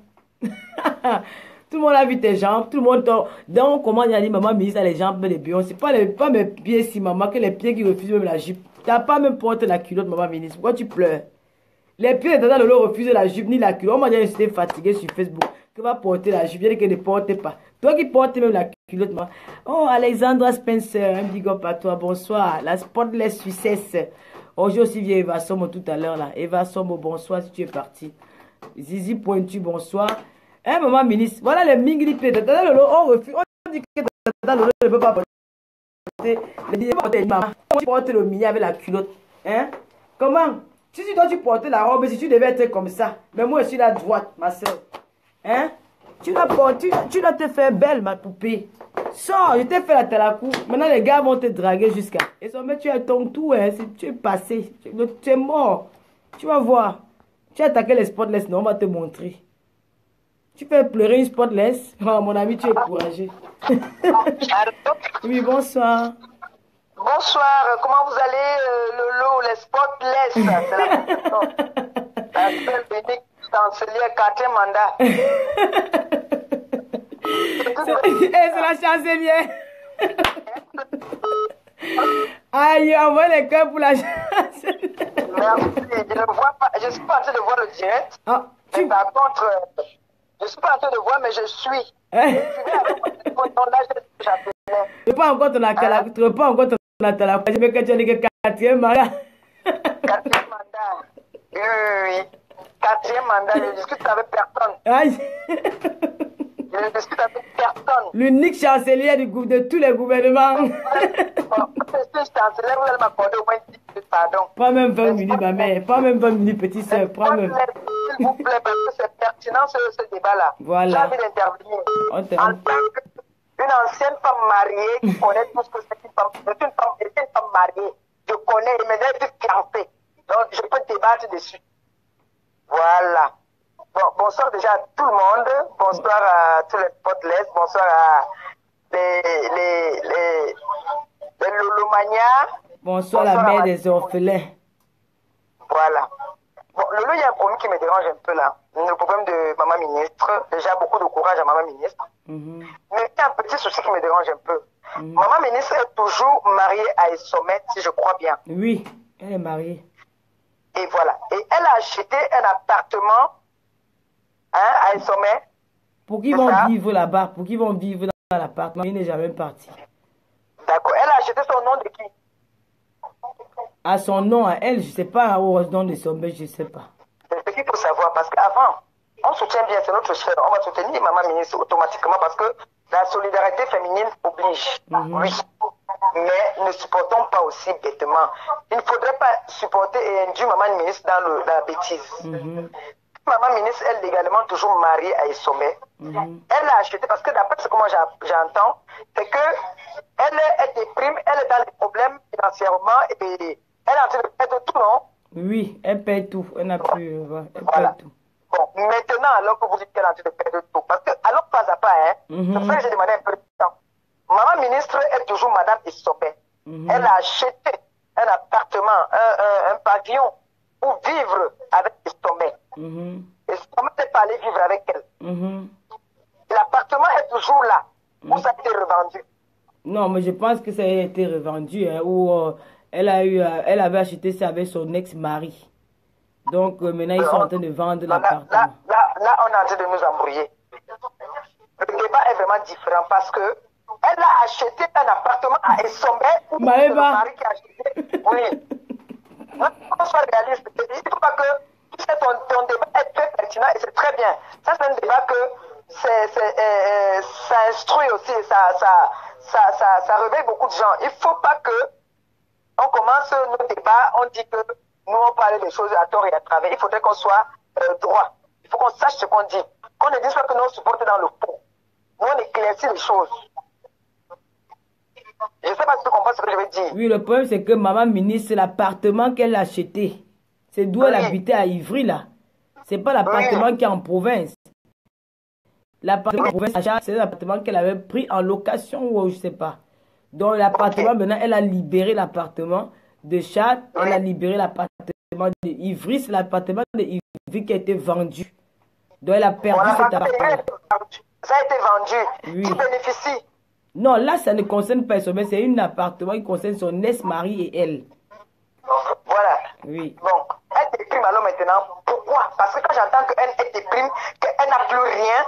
Tout le monde a vu tes jambes, tout le monde... Donc, comment il a dit, Maman Ministre a les jambes de Béon. C'est pas mes pieds si, maman, que les pieds qui refusent même la jupe. T'as pas même porté la culotte, Maman Ministre. Pourquoi tu pleures? Les pieds de Tata Lola refusent la jupe ni la culotte. On m'a dit que j'étais fatigué sur Facebook. Que va porter la jupe, il dit qu'elle ne portait pas. Toi qui portes même la culotte, maman. Oh, Alexandra Spencer, un big up à toi, bonsoir. La Spotless Suissesse. Oh, j'ai aussi vu Eva Somo tout à l'heure là. Eva Somo, bonsoir si tu es parti. Zizi Pointu, bonsoir. Hein, Maman Ministre, voilà les minglipés. Tata Lolo, on refuse. On dit que Tata Lolo ne peut pas porter. Tu portes le mini avec la culotte. Hein? Comment? Si toi tu portais la robe, si tu devais être comme ça. Mais moi je suis la droite, ma soeur. Hein? Tu dois te faire belle, ma poupée. Sors, je t'ai fait la talakou. Maintenant, les gars vont te draguer jusqu'à. Et ça, mais tu as ton tout, hein. Tu es passé. Tu es mort. Tu vas voir. Tu as attaqué les spotless, non, on va te montrer. Tu peux pleurer une spotless. Oh, mon ami, tu es courageux. Oui, bonsoir. Bonsoir, comment vous allez, Lolo, les spotless? C'est la question. La seule bénédiction chancelière, 4e mandat. C'est la chancelière. Aïe, envoie les cœurs pour la chancelière. Merci, je ne vois pas, je suis pas en train de voir le direct. Ah, mais par contre, je suis pas en train de voir, mais je suis. Je ne pas encore ton atala, tu ne pas encore ton atala. Je me cache avec 4e mandat. 4e mandat. Oui. 4e mandat, je discute avec personne. Aïe. Je discute avec personne. L'unique chancelière de tous les gouvernements. C'est chancelière, vous allez m'accorder au moins 10 minutes, pardon. Pas même 20 minutes, ma mère. Pas même 20 minutes, petite soeur. Pas même. S'il vous plaît, parce que c'est pertinent ce débat-là. Voilà. J'ai envie d'intervenir. En tant qu'une ancienne femme mariée qui connaît tout ce que c'est une femme mariée. Je connais, mais elle est fiancée. Donc, je peux débattre dessus. Voilà. Bon, bonsoir déjà à tout le monde. Bonsoir à tous les spotless. Bonsoir à les Lolomania. Bonsoir la mère des orphelins. Voilà. Bon, Lolo, il y a un problème qui me dérange un peu là. Le problème de maman ministre. Déjà, beaucoup de courage à maman ministre. Mais il y a un petit souci qui me dérange un peu. Maman ministre est toujours mariée à Essomet, si je crois bien. Oui, elle est mariée. Et voilà. Et elle a acheté un appartement à Essomet. Pour qu'ils vont vivre là-bas, pour qu'ils vont vivre dans l'appartement, il n'est jamais parti. D'accord. Elle a acheté son nom de qui? À son nom, à elle, je ne sais pas, au nom de son mec, je ne sais pas. C'est ce qu'il faut savoir, parce qu'avant, on soutient bien, c'est notre chef, on va soutenir maman ministre automatiquement, parce que la solidarité féminine oblige. Oui. Mais ne supportons pas aussi bêtement. Il ne faudrait pas supporter et induire maman ministre dans la bêtise. Maman ministre est légalement toujours mariée à Essomé. Elle a acheté, parce que d'après ce que moi j'entends, c'est que elle déprime, elle est dans les problèmes financièrement et elle est en train de perdre tout, non? Oui, elle perd tout. Elle n'a plus. Elle perd tout. Bon, maintenant, alors que vous dites qu'elle est en train de perdre tout, parce que, alors pas à pas, hein, c'est pour ça que j'ai demandé un peu de temps. Maman ministre est toujours Madame Essomé. Elle a acheté un appartement, un pavillon pour vivre avec Essomé. Essomé n'est pas allé vivre avec elle. L'appartement est toujours là. Où ça a été revendu? Non, mais je pense que ça a été revendu, hein, où elle avait acheté ça avec son ex-mari. Donc maintenant, ils sont en train de vendre l'appartement. Là, on est en train de nous embrouiller. Le débat est vraiment différent parce que elle a acheté un appartement à Essomé où c'est le mari qui a acheté. Oui. On soit réaliste. Il ne faut pas que tu sais, ton débat est très pertinent et c'est très bien. Ça, c'est un débat que ça instruit aussi, ça réveille beaucoup de gens. Il ne faut pas que on commence nos débats, on dit que nous on parle des choses à tort et à travers. Il faudrait qu'on soit droit. Il faut qu'on sache ce qu'on dit. Qu'on ne dise pas que nous on supporte dans le fond. Nous on éclaircit les choses. Je ne sais pas si tu comprends ce que je veux dire. Oui, le problème c'est que maman ministre, c'est l'appartement qu'elle a acheté. C'est d'où elle habitait à Ivry là. C'est pas l'appartement qui est en province. L'appartement en province, c'est l'appartement qu'elle avait pris en location ou je sais pas. Donc l'appartement, maintenant, elle a libéré l'appartement de Chad, elle a libéré l'appartement de Ivry, c'est l'appartement de Ivry qui a été vendu. Donc elle a perdu cet appartement. Ça a été vendu. Qui bénéficie? Non, là, ça ne concerne pas son mec, c'est un appartement qui concerne son ex-mari et elle. Voilà. Oui. Donc, elle déprime alors maintenant. Pourquoi? Parce que quand j'entends qu'elle déprime, qu'elle n'a plus rien,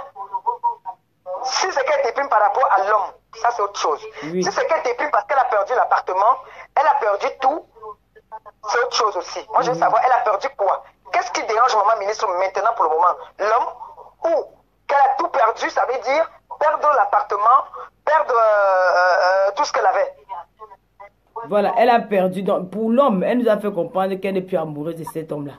si c'est qu'elle déprime par rapport à l'homme, ça c'est autre chose. Si c'est qu'elle déprime parce qu'elle a perdu l'appartement, elle a perdu tout, c'est autre chose aussi. Moi je veux savoir, elle a perdu quoi? Qu'est-ce qui dérange maman ministre maintenant pour le moment? L'homme ou qu'elle a tout perdu, ça veut dire perdre l'appartement, perdre tout ce qu'elle avait. Voilà, elle a perdu. Donc, pour l'homme, elle nous a fait comprendre qu'elle n'est plus amoureuse de cet homme-là.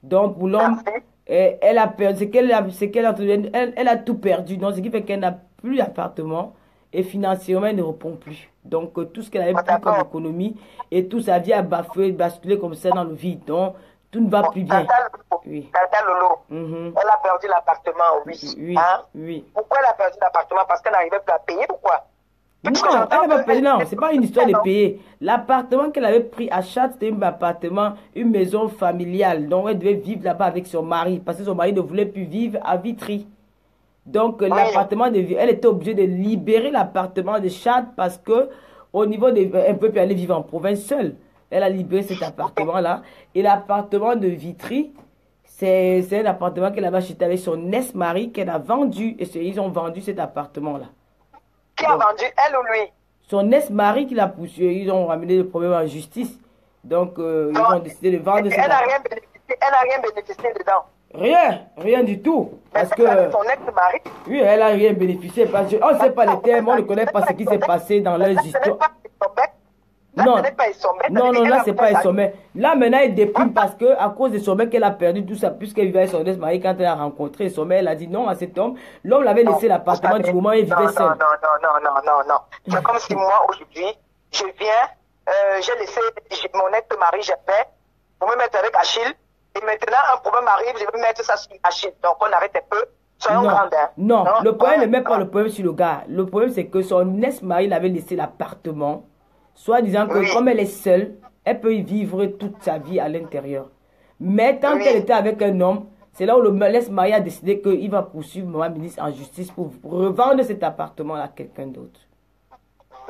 Donc, pour l'homme, elle a perdu. Elle a tout perdu. Donc, ce qui fait qu'elle n'a plus d'appartement et financièrement, elle ne reprend plus. Donc, tout ce qu'elle avait pris comme économie et tout sa vie a basculé comme ça dans le vide. Donc, tout ne va plus bien. Tata Lolo, elle a perdu l'appartement, oui. Pourquoi elle a perdu l'appartement? Parce qu'elle n'arrivait plus à payer ou quoi? Non, elle n'a pas payé, non, c'est pas une histoire de payer. L'appartement qu'elle avait pris à Chad, c'était un appartement, une maison familiale. Donc elle devait vivre là-bas avec son mari, parce que son mari ne voulait plus vivre à Vitry. Donc l'appartement de elle était obligée de libérer l'appartement de Chad parce que au niveau de elle ne peut plus aller vivre en province seule. Elle a libéré cet appartement-là. Et l'appartement de Vitry, c'est un appartement qu'elle avait acheté avec son ex-mari qu'elle a vendu. Et ils ont vendu cet appartement-là. Qui a vendu, elle ou lui? Son ex-mari qui l'a poussé. Ils ont ramené le problème en justice. Donc, ils ont décidé de vendre cet appartement. Elle n'a rien bénéficié dedans. Rien du tout. Parce que son ex-mari. Oui, elle n'a rien bénéficié. Parce qu'on ne sait pas les termes, on ne connaît pas ce qui s'est passé dans leur histoire. Non, là, c'est pas Sommet. Là, maintenant, elle déprime parce que à cause de Sommet qu'elle a perdu tout ça, puisqu'elle vivait avec son ex-mari, quand elle a rencontré Sommet, elle a dit non à cet homme. L'homme l'avait laissé l'appartement du moment où elle vivait seule. Non. C'est comme si moi, aujourd'hui, je viens, j'ai laissé mon ex-mari, j'ai fait, pour me mettre avec Achille, Et maintenant, un problème arrive, je vais mettre ça sur la machine. Donc, on arrête un peu. Soyons grands. Hein. Non, le problème ne met pas le problème sur le gars. Le problème, c'est que son ex-mari l'avait laissé l'appartement, soit disant que comme elle est seule, elle peut y vivre toute sa vie à l'intérieur. Mais tant qu'elle était avec un homme, c'est là où l'ex-mari a décidé qu'il va poursuivre maman ministre en justice pour revendre cet appartement à quelqu'un d'autre.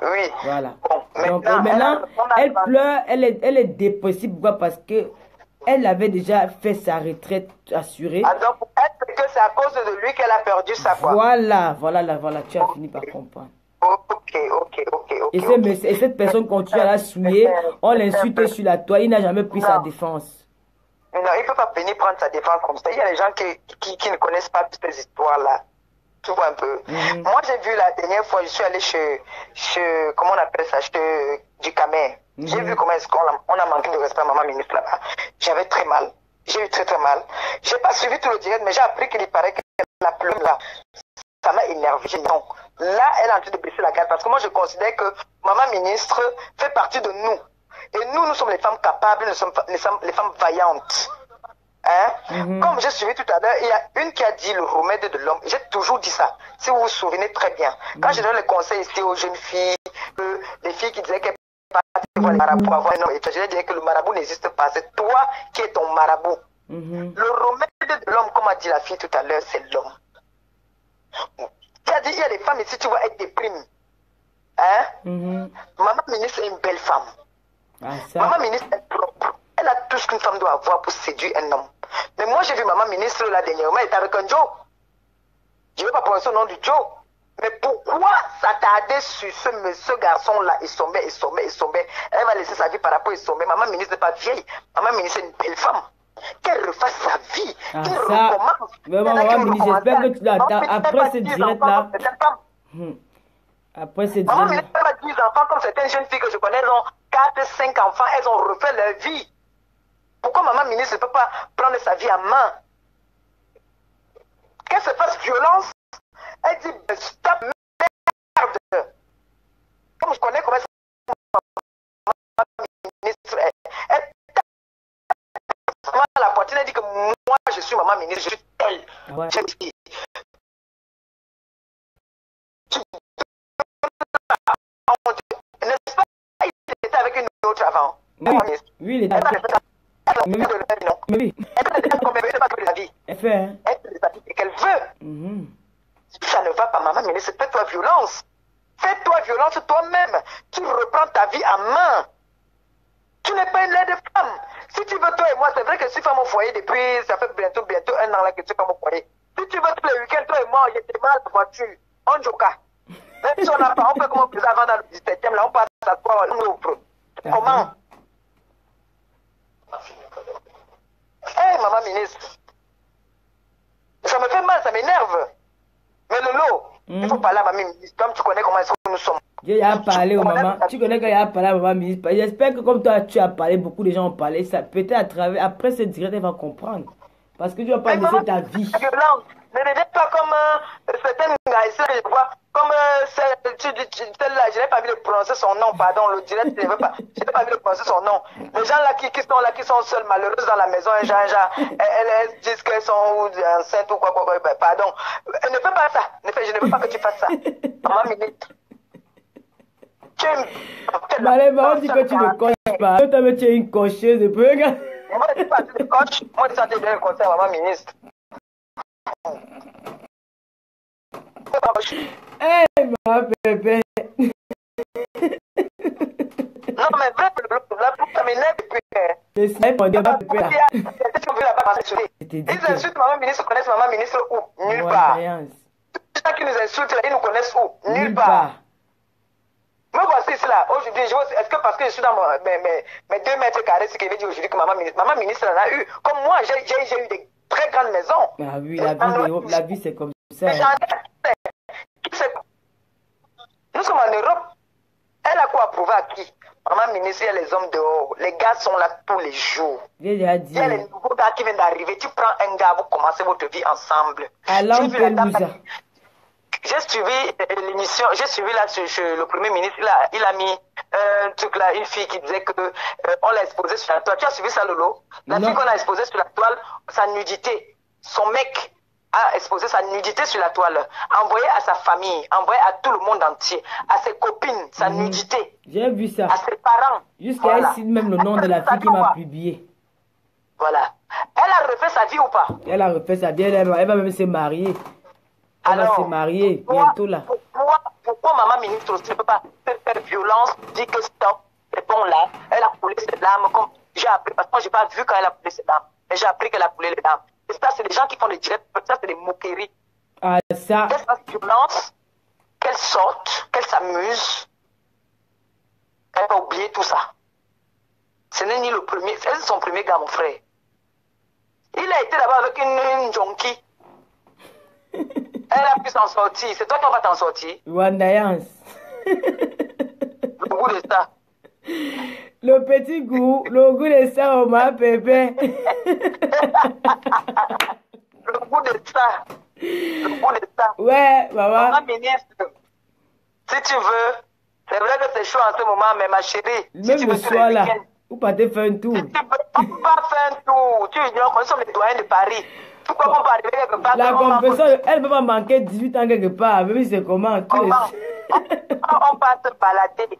Oui. Voilà. Bon, donc maintenant, elle pleure, elle est dépressive. Pourquoi? Parce que elle avait déjà fait sa retraite assurée. Ah, donc, est-ce que c'est à cause de lui qu'elle a perdu sa foi? Voilà, tu as fini par comprendre. Ok. Et cette personne continue à la souiller, on l'insulte sur la toile, il n'a jamais pris sa défense. Non, il ne peut pas venir prendre sa défense comme ça. Il y a des gens qui ne connaissent pas toutes ces histoires-là. Tu vois un peu. Moi, j'ai vu la dernière fois, je suis allé chez comment on appelle ça, chez du Camer. J'ai vu comment est-ce qu'on a manqué de respect à maman ministre là-bas. J'avais très mal. J'ai eu très mal. Je n'ai pas suivi tout le direct, mais j'ai appris qu'il paraît que la plume là, ça m'a énervé. Donc, là, elle est en train de baisser la garde parce que moi, je considère que maman ministre fait partie de nous. Et nous sommes les femmes capables, nous sommes les femmes vaillantes. Hein? Comme j'ai suivi tout à l'heure, il y a une qui a dit le remède de l'homme. J'ai toujours dit ça, si vous vous souvenez très bien. Quand je donne les conseils ici aux jeunes filles, les filles qui disaient qu'elles partent voir le marabout avoir un homme, et je disais que le marabout n'existe pas. C'est toi qui es ton marabout. Le remède de l'homme, comme a dit la fille tout à l'heure, c'est l'homme. Tu as dit, il y a des femmes ici, tu vois, elles dépriment. Hein? Maman ministre est une belle femme. Maman ministre est propre. Elle a tout ce qu'une femme doit avoir pour séduire un homme. Mais moi, j'ai vu maman ministre la dernièrement, elle était avec un Joe. Je ne vais pas prononcer le nom du Joe. Mais pourquoi s'attarder sur ce garçon-là? Il sombait. Elle va laisser sa vie par rapport à sommet. Maman ministre n'est pas vieille. Maman ministre est une belle femme. Qu'elle refasse sa vie. Qu'elle recommence. Mais maman ministre, j'espère que tu l'attends. Après ce direct-là. Après ce direct-là. Maman ministre n'a pas 10 enfants comme certaines jeunes filles que je connais. Elles ont 4, 5 enfants. Elles ont refait leur vie. Pourquoi maman ministre ne peut pas prendre sa vie en main? Qu'elle se fasse violence, elle dit stop, merde. Comme je connais comment maman ministre est, elle tape la poitrine, elle dit que moi je suis maman ministre, je suis elle. N'est-ce pas? Il était avec une autre avant. Oui, il était avec oui. Elle fait, hein? Elle qu'elle veut. Ça ne va pas, maman, mais fais-toi violence. Fais-toi violence toi-même. Tu reprends ta vie en main. Tu n'es pas une laide femme. Si tu veux, toi et moi, c'est vrai que je suis femme au foyer depuis, ça fait bientôt 1 an là que je suis femme au foyer. Si tu veux tous les week-ends, toi et moi, il y a des mal de voiture. On joue. Même si on n'a pas, on fait comme on faisait avant dans le 17e, là, on passe à quoi, on ouvre. Comment? Maman ministre, ça me fait mal, ça m'énerve. Mais Lolo, il faut parler à maman ministre. Comme tu connais comment nous sommes. J'ai parlé aux mamans. Tu connais quand il a parlé à maman ministre. J'espère que comme toi tu as parlé, beaucoup de gens ont parlé. Ça peut-être à travers. Après ce direct, elle va comprendre. Parce que tu vas pas laisser ta vie. Ne deviens pas comme certaines gars ici, je vois. Comme celle-là, je n'ai pas envie de prononcer son nom, pardon, le direct, je n'ai pas envie de prononcer son nom. Les gens là qui sont là, qui sont seuls, malheureuses dans la maison, elles disent qu'elles sont enceintes ou quoi, pardon. Ne fais pas ça. Je ne veux pas que tu fasses ça. Maman ministre. On dit que tu ne coches pas. Toi, tu es une cocheuse. Moi, je ne suis pas de coach. Moi, je suis en train de donner le conseil à maman ministre. Ma bébé. Non, mais vrai, ça m'énerve depuis. Je sais pas, ma bébé là. Ils insultent maman ministre, connaissent maman ministre où? Nulle part. Tous ceux qui nous insultent, ils nous connaissent où? Nulle part. Me voici cela. Aujourd'hui, est-ce que parce que je suis dans mes 2 mètres carrés, c'est qu'il veut dire aujourd'hui que maman ministre en a eu. Comme moi, j'ai eu des très grandes maisons. Ah oui, la vie c'est comme ça. Nous sommes en Europe. Elle a quoi prouver à qui? Maman ministre, il y a les hommes dehors. Les gars sont là tous les jours. Il y a les nouveaux gars qui viennent d'arriver. Tu prends un gars, vous commencez votre vie ensemble. J'ai suivi l'émission, j'ai suivi là sur le Premier ministre, il a mis un truc là, une fille qui disait que on l'a exposée sur la toile. Tu as suivi ça, Lolo? La fille qu'on a exposée sur la toile, sa nudité. Son mec a exposé sa nudité sur la toile, envoyé à sa famille, envoyé à tout le monde entier, à ses copines, sa nudité. J'ai vu ça. À ses parents. Jusqu'à ici, même le nom de la fille qui m'a publié. Voilà. Elle a refait sa vie ou pas? Elle a refait sa vie, elle va même se marier. Elle va se marier bientôt là. Pourquoi maman ministre aussi ne peut pas faire violence, dire que stop, c'est bon là, elle a coulé ses larmes, comme j'ai appris, parce que moi j'ai pas vu quand elle a coulé ses larmes, mais j'ai appris qu'elle a coulé les larmes. Et ça, c'est des gens qui font des directs, ça c'est des moqueries. Ah, ça. Qu'elle fasse violence, qu'elle sorte, qu'elle s'amuse, elle va oublier tout ça. Ce n'est ni le premier, c'est son premier gars, mon frère. Il a été là-bas avec une junkie. Elle a pu s'en sortir. C'est toi qui vas t'en sortir. Wandayance. Le goût de ça. Le petit goût, le goût de ça, on m'a pépé. Le goût de ça. Le goût de ça. Ouais, maman. Maman ministre, si tu veux, c'est vrai que c'est chaud en ce moment, mais ma chérie. Même si le soir là, ou pas te faire un tour. Si tu peux, on ne peut pas faire un tour. Tu ignores qu'on sommes les doyens de Paris. Pourquoi on peut arriver quelque part? La compétition, elle ne peut pas manquer 18 ans quelque part. Même si c'est comment? On passe balader.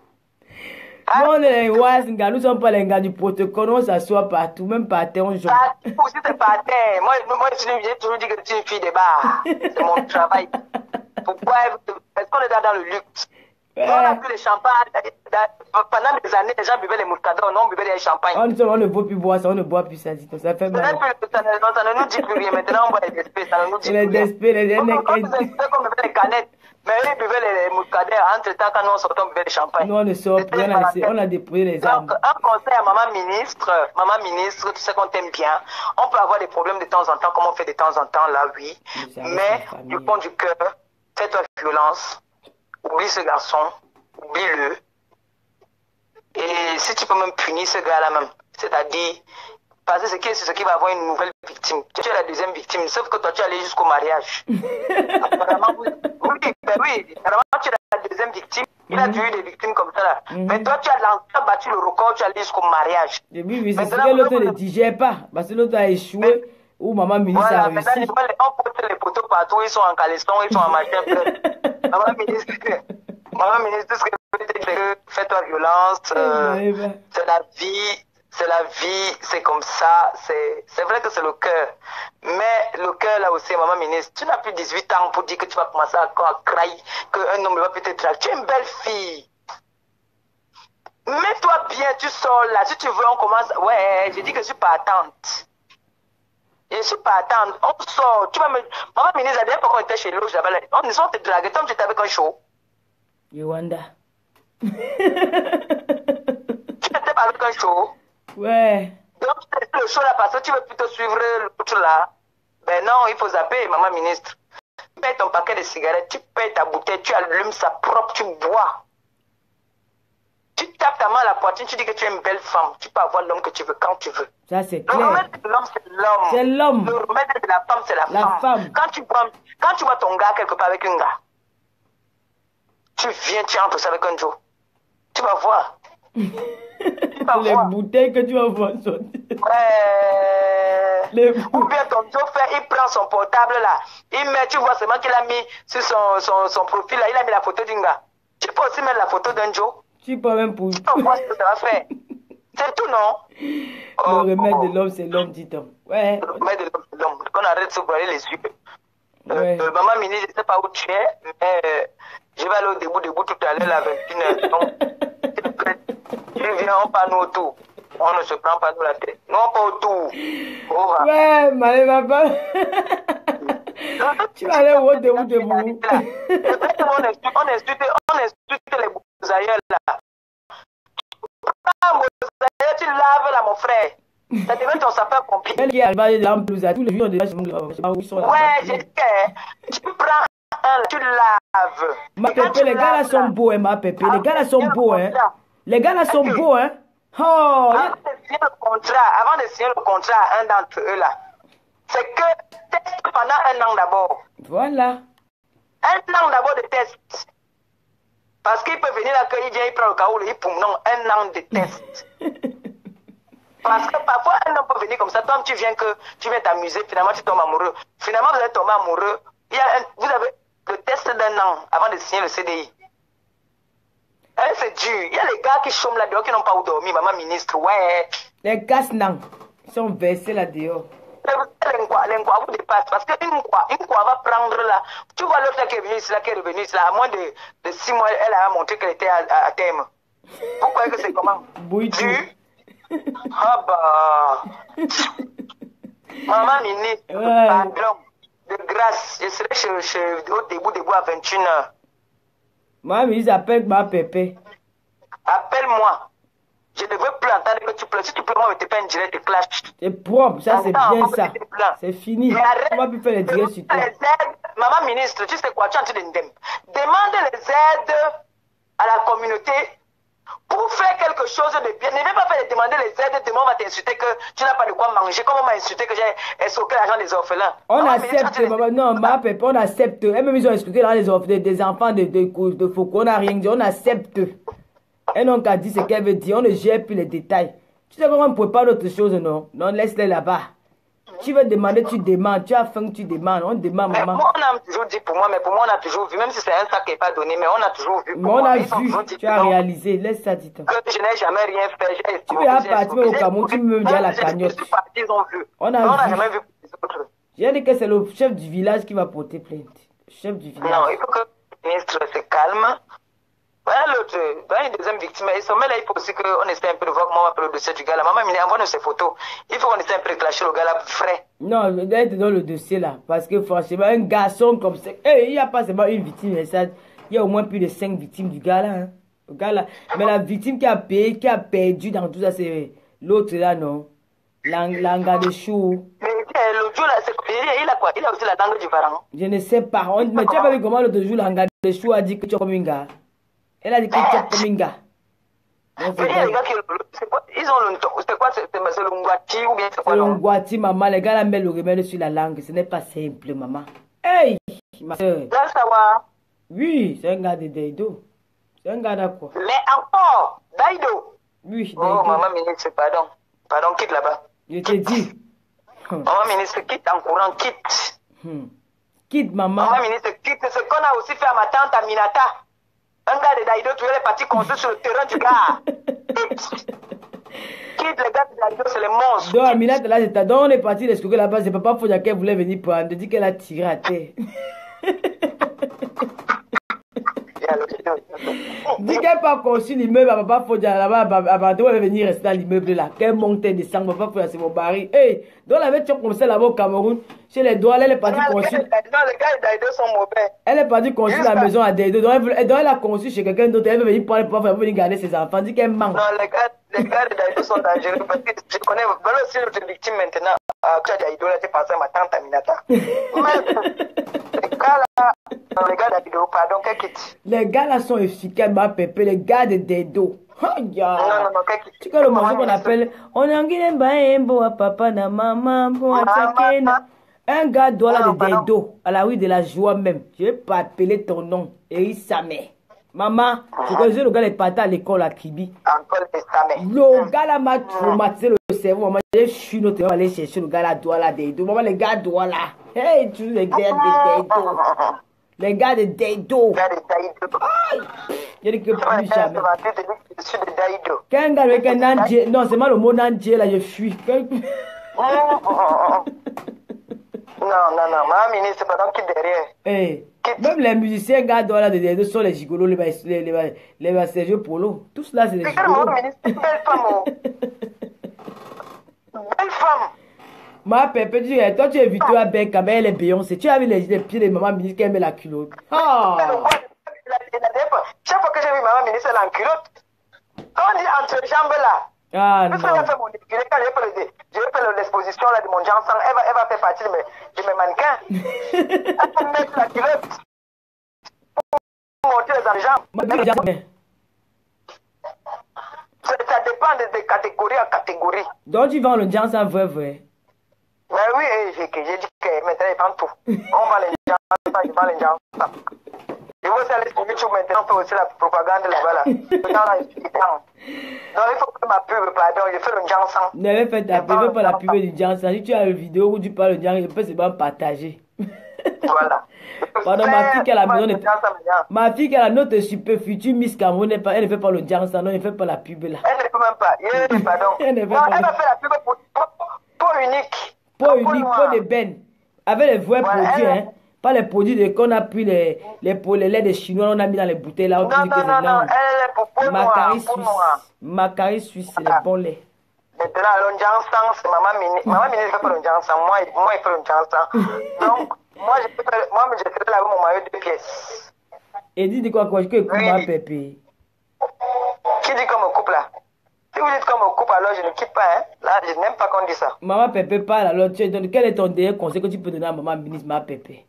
Nous, on est les Ouas, nous ne sommes pas les gars du protocole, on s'assoit partout, même par terre, on joue. Partout, si c'est par terre. Moi, j'ai toujours dit que tu es une fille de bar. C'est mon travail. Pourquoi? Est-ce qu'on est dans le luxe? On a bu les champagnes. Pendant des années, les gens buvaient les mouscadons, non, on buvait les champagnes. On ne veut plus boire ça, on ne boit plus ça, ça fait mal. Ça ne nous dit plus rien. Maintenant, on boit les despés, ça ne nous dit plus rien. Les despés, les on buvait les canettes. Mais eux, ils buvaient les mouscadins. Entre-temps, quand nous sortons, on buvait les champagnes. Nous, on ne sort plus, on a déposé les armes. Donc, un conseil à maman ministre, tu sais qu'on t'aime bien. On peut avoir des problèmes de temps en temps, comme on fait de temps en temps, là, oui. Mais, du fond du cœur, fais-toi violence. Oublie ce garçon, oublie-le. Et si tu peux même punir ce gars-là même, c'est-à-dire, parce que c'est ce qui va avoir une nouvelle victime. Tu es la deuxième victime, sauf que toi tu es allé jusqu'au mariage. Apparemment, oui, apparemment tu es la deuxième victime. Il a eu des victimes comme ça là. Mais toi tu as battu le record, tu es allé jusqu'au mariage. Oui, c'est ce que l'autre ne digère pas, parce que l'autre a échoué. Ou maman ministre a réussi. On porte les poteaux partout, ils sont en caleçon, ils sont en machin. Maman ministre, ce que je veux dire, c'est que fais-toi violence. C'est la vie, c'est comme ça. C'est vrai que c'est le cœur. Mais le cœur là aussi, maman ministre, tu n'as plus 18 ans pour dire que tu vas commencer à crailler, qu'un homme va peut-être traquer. Tu es une belle fille. Mets-toi bien, tu sors là. Si tu veux, on commence. Ouais, j'ai dit que je suis pas attente. Je suis pas attendre. On sort. Tu vas me. Maman ministre, la dernière fois qu'on était chez l'eau, on te draguait. Tom, j'étais avec un show. Yowanda. Tu n'étais pas avec un show. Ouais. Donc, tu fais le show là parce que tu veux plutôt suivre l'autre là. Ben non, il faut zapper, maman ministre. Tu payes ton paquet de cigarettes, tu payes ta bouteille, tu allumes ça propre, tu bois. Tu tapes ta main à la poitrine, tu dis que tu es une belle femme. Tu peux avoir l'homme que tu veux quand tu veux. Ça, c'est clair. Le remède de l'homme, c'est l'homme. C'est l'homme. Le remède de la femme, c'est la femme. Quand tu vois ton gars quelque part avec un gars, tu viens, tu entres avec un Joe. Tu vas voir. Les bouteilles que tu vas voir sortir. Ou bien ton Joe fait, il prend son portable là. Il met, tu vois seulement qu'il a mis sur son profil là, il a mis la photo d'un gars. Tu peux aussi mettre la photo d'un Joe. Tu peux même pour... Tu vas voir ce que ça va faire. C'est tout, non? Le remède de l'homme, c'est l'homme, dit-on. Ouais. Le remède de l'homme, c'est l'homme. Qu'on arrête de se voiler les yeux. Ouais. Maman Mini, je ne sais pas où tu es, mais je vais aller au debout tout à l'heure à 21h. Donc, tu viens, on parle nous autour. On ne se prend pas nous la tête. Nous, on parle autour. Ouais, mais papa. Tu vas aller au debout. On insulte les bousailleurs là. Tu laves là, mon frère. Ça devient ton sapeur pompier. Elle qui arrive à l'ampleur à tous les jours, déjà, je ne sais pas. Ouais, j'ai dit que tu prends un, tu laves. Ma pépé, les gars là sont beaux, hein, ma pépé. Les gars là sont beaux, hein. Les gars là sont beaux, hein. Oh, avant de signer le contrat, un d'entre eux là, c'est que teste pendant un an d'abord. Voilà. Un an d'abord de test. Parce qu'il peut venir là, qu'il vient, il prend le carreau, il poum, non, un an de test. Parce que parfois, un homme peut venir comme ça. Toi, tu viens t'amuser, finalement, tu tombes amoureux. Finalement, vous allez tomber amoureux. Vous avez le test d'un an avant de signer le CDI. C'est dur. Il y a les gars qui chôment là-dehors, qui n'ont pas où dormir, maman ministre. Ouais. Les gars, non. Ils sont versés là-dehors. L'enquoi vous dépasse. Parce qu'une quoi va prendre là. Tu vois l'autre qui est venue ici, là, qui est revenue ici, là, à moins de 6 mois, elle a montré qu'elle était à terme. Vous croyez que c'est comment? Dur. Ah bah. Maman ministre, pardon, de grâce, je serai au début à 21h. Maman ministre, appelle ma pépé. Appelle-moi. Je ne veux plus entendre que tu pleures. Si tu pleures, moi, je te fais un direct de clash. C'est propre, ça c'est bien ça. C'est fini. On va plus faire les directs sur toi. Maman ministre, tu sais quoi, tu es en train de demande les aides à la communauté. Pour faire quelque chose de bien, ne viens pas faire demander les aides, demain on va t'insulter que tu n'as pas de quoi manger. Comment on m'a insulté que j'ai escroqué l'argent des orphelins? On accepte, non, ma pépé, on accepte. Et même ils ont escroqué l'argent des enfants de Foucault, on n'a rien dit, on accepte. Et non, qu'à dit ce qu'elle veut dire, on ne gère plus les détails. Tu sais comment on ne peut pas d'autre chose, non? Non, laisse-les là-bas. Tu veux demander, tu demandes. Tu as faim, tu demandes. On demande, maman. Moi, on a toujours dit pour moi, mais pour moi, on a toujours vu, même si c'est un sac qui n'est pas donné, mais on a toujours vu. Mais on a vu, tu as réalisé. Laisse ça, dis-toi. Que je n'ai jamais rien fait. Tu veux partir au Cameroun, tu me dis à la cagnotte. On a jamais vu. J'ai dit que c'est le chef du village qui va porter plainte. Le chef du village. Non, il faut que le ministre se calme. L'autre, une deuxième victime, il là, il faut aussi qu'on essaie un peu de voir comment on appelle le dossier du gars là. Maman, envoie-nous ses photos. Il faut qu'on essaie un peu de clasher le gars là frais. Non, d'être dans le dossier là. Parce que franchement, un garçon comme ça, il n'y a pas seulement une victime, il y a au moins plus de 5 victimes du gars là. Hein. Le gars là. Mais la victime qui a payé, qui a perdu dans tout ça, c'est l'autre là, non? L'anga de chou. Mais l'autre jour là, il a quoi? Il a aussi la langue du varan. Je ne sais pas. Mais tu as pas vu comment l'autre jour, l'anga de chou a dit que tu es comme un gars. Elle a dit que tu es comme un gars. Mais il y a les gars qui... Ils ont le... C'est quoi? C'est le ngwati ou bien c'est quoi? C'est le ngwati, maman. Les gars là mettent le remède sur la langue. Ce n'est pas simple, maman. Hey, ma soeur. Là, ça va? Oui, c'est un gars de Daido. C'est un gars d'accord. Mais encore, Daido? Oui, Daido. Oh, maman ministre, pardon. Pardon, quitte là-bas. Je te dis. Maman ministre, quitte en courant, quitte. Quitte, maman. Maman ministre, quitte. C'est ce qu'on a aussi fait à ma tante Aminata. Un gars de Daido, tu veux les parties construites sur le terrain du gars. Quitte les gars de Daido, c'est les monstres. Donc, Aminata, là, c'est ta. Donc, on est parti de là-bas. C'est papa Fodia qui voulait venir prendre. Elle dit qu'elle a tiré à terre. Dis qu'elle n'a pas conçu l'immeuble à papa Fodia là-bas. Elle va venir rester dans l'immeuble là. Qu'elle monte et descend. Papa Fodia, c'est mon baril. Hey, donc, elle avait fait comme ça là-bas au Cameroun. Chez les doigts, elle est partie conçue. Non, les gars de Daido sont mauvais. Elle est partie conçue la maison à Daido. Donc, elle a conçu chez quelqu'un d'autre. Elle veut venir prendre le pauvre, elle veut venir garder ses enfants. Dis qu'elle manque. Non, les gars de Daido sont dangereux parce que je connais vraiment aussi l'autre victime maintenant. Que Daido, là, j'ai pensé à ma tante Aminata. Les gars là, les gars de Daido, pardon, qu'est-ce quitte? Les gars là sont efficaces, ma pépé. Les gars de Daido. Non, qu'est-ce quitte? Tu vois le morceau qu'on appelle on a un beau à papa, na maman, bon à chacun. Un gars doit là de Daido, à la rue de la joie même. Je vais pas appeler ton nom. Eri Samé. Maman, je connais le gars est parti à l'école à Kibi. Encore les Samé. Le gars là m'a traumatisé le cerveau. Maman, je suis notre aller chercher le gars là doit là Daido. Maman, les gars doit là. Hey, tu les gars de Daido. Les gars de Daido. Je dis que plus jamais. Quand un gars avec un nandier, non, c'est mal le mot nandier là, je fuis. Non, ma ministre, c'est pas donc qui derrière. Hey, même les musiciens, gars, là, de sont les gigolos, les Sergio Polo. Tout cela, c'est des gigolos. Ma ministre, belle femme. Belle femme. Ma pépé, toi, tu es Victor à Beckham, elle est Beyoncé. Tu as vu les pieds de maman ministre qui aime la culotte. Chaque fois que j'ai vu maman ministre, elle est en culotte. Quand on dit entre jambes là. Ah non. Quand j'ai fait l'exposition là de mon Jansan, elle va faire partie de mes mannequins. Elle va mettre la culotte pour monter les jambes. Ça dépend des catégories en catégorie. Donc tu vends le Jansan vrai. Mais oui, j'ai dit que maintenant ils vendent tout. On vend les Jansan, ils vendent les Jansan. Je vois ça aller sur YouTube maintenant, on fait aussi la propagande là-bas. Là. Non, il faut que ma pub, pardon, je fais le Jansan. N'avez fait ta pub, fais pas la pub du Jansan. Si tu as une vidéo où tu parles de Jansan, je peux seulement partager. Voilà. Pardon, ma fille qui a la maison de... Ma fille qui a la note super future Miss Cameroun, elle ne fait pas le Jansan, non, elle ne fait pas la pub là. Elle ne peut même pas. Pardon. Elle va faire la pub pour unique. Pour unique, pour des bennes. Avec les vrais produits, hein. Pas les produits qu'on a pris, les laits des Chinois, on a mis dans les bouteilles là. Non, elle est pour peau noire. Macari suisse, c'est les bons laits. Maintenant, le Jansan, c'est maman Mini. Maman Mini ne fait pas le Jansan. Moi, il fait le Jansan. Donc, moi, je fais là mon maillot de pièces. Et dis quoi, que écoute ma pépé. Qui dit qu'on me coupe là? Si vous dites qu'on me coupe, alors je ne quitte pas, hein. Là, je n'aime pas qu'on dise ça. Maman Pépé parle, alors quel est ton dernier conseil que tu peux donner à maman ministre, ma Pépé?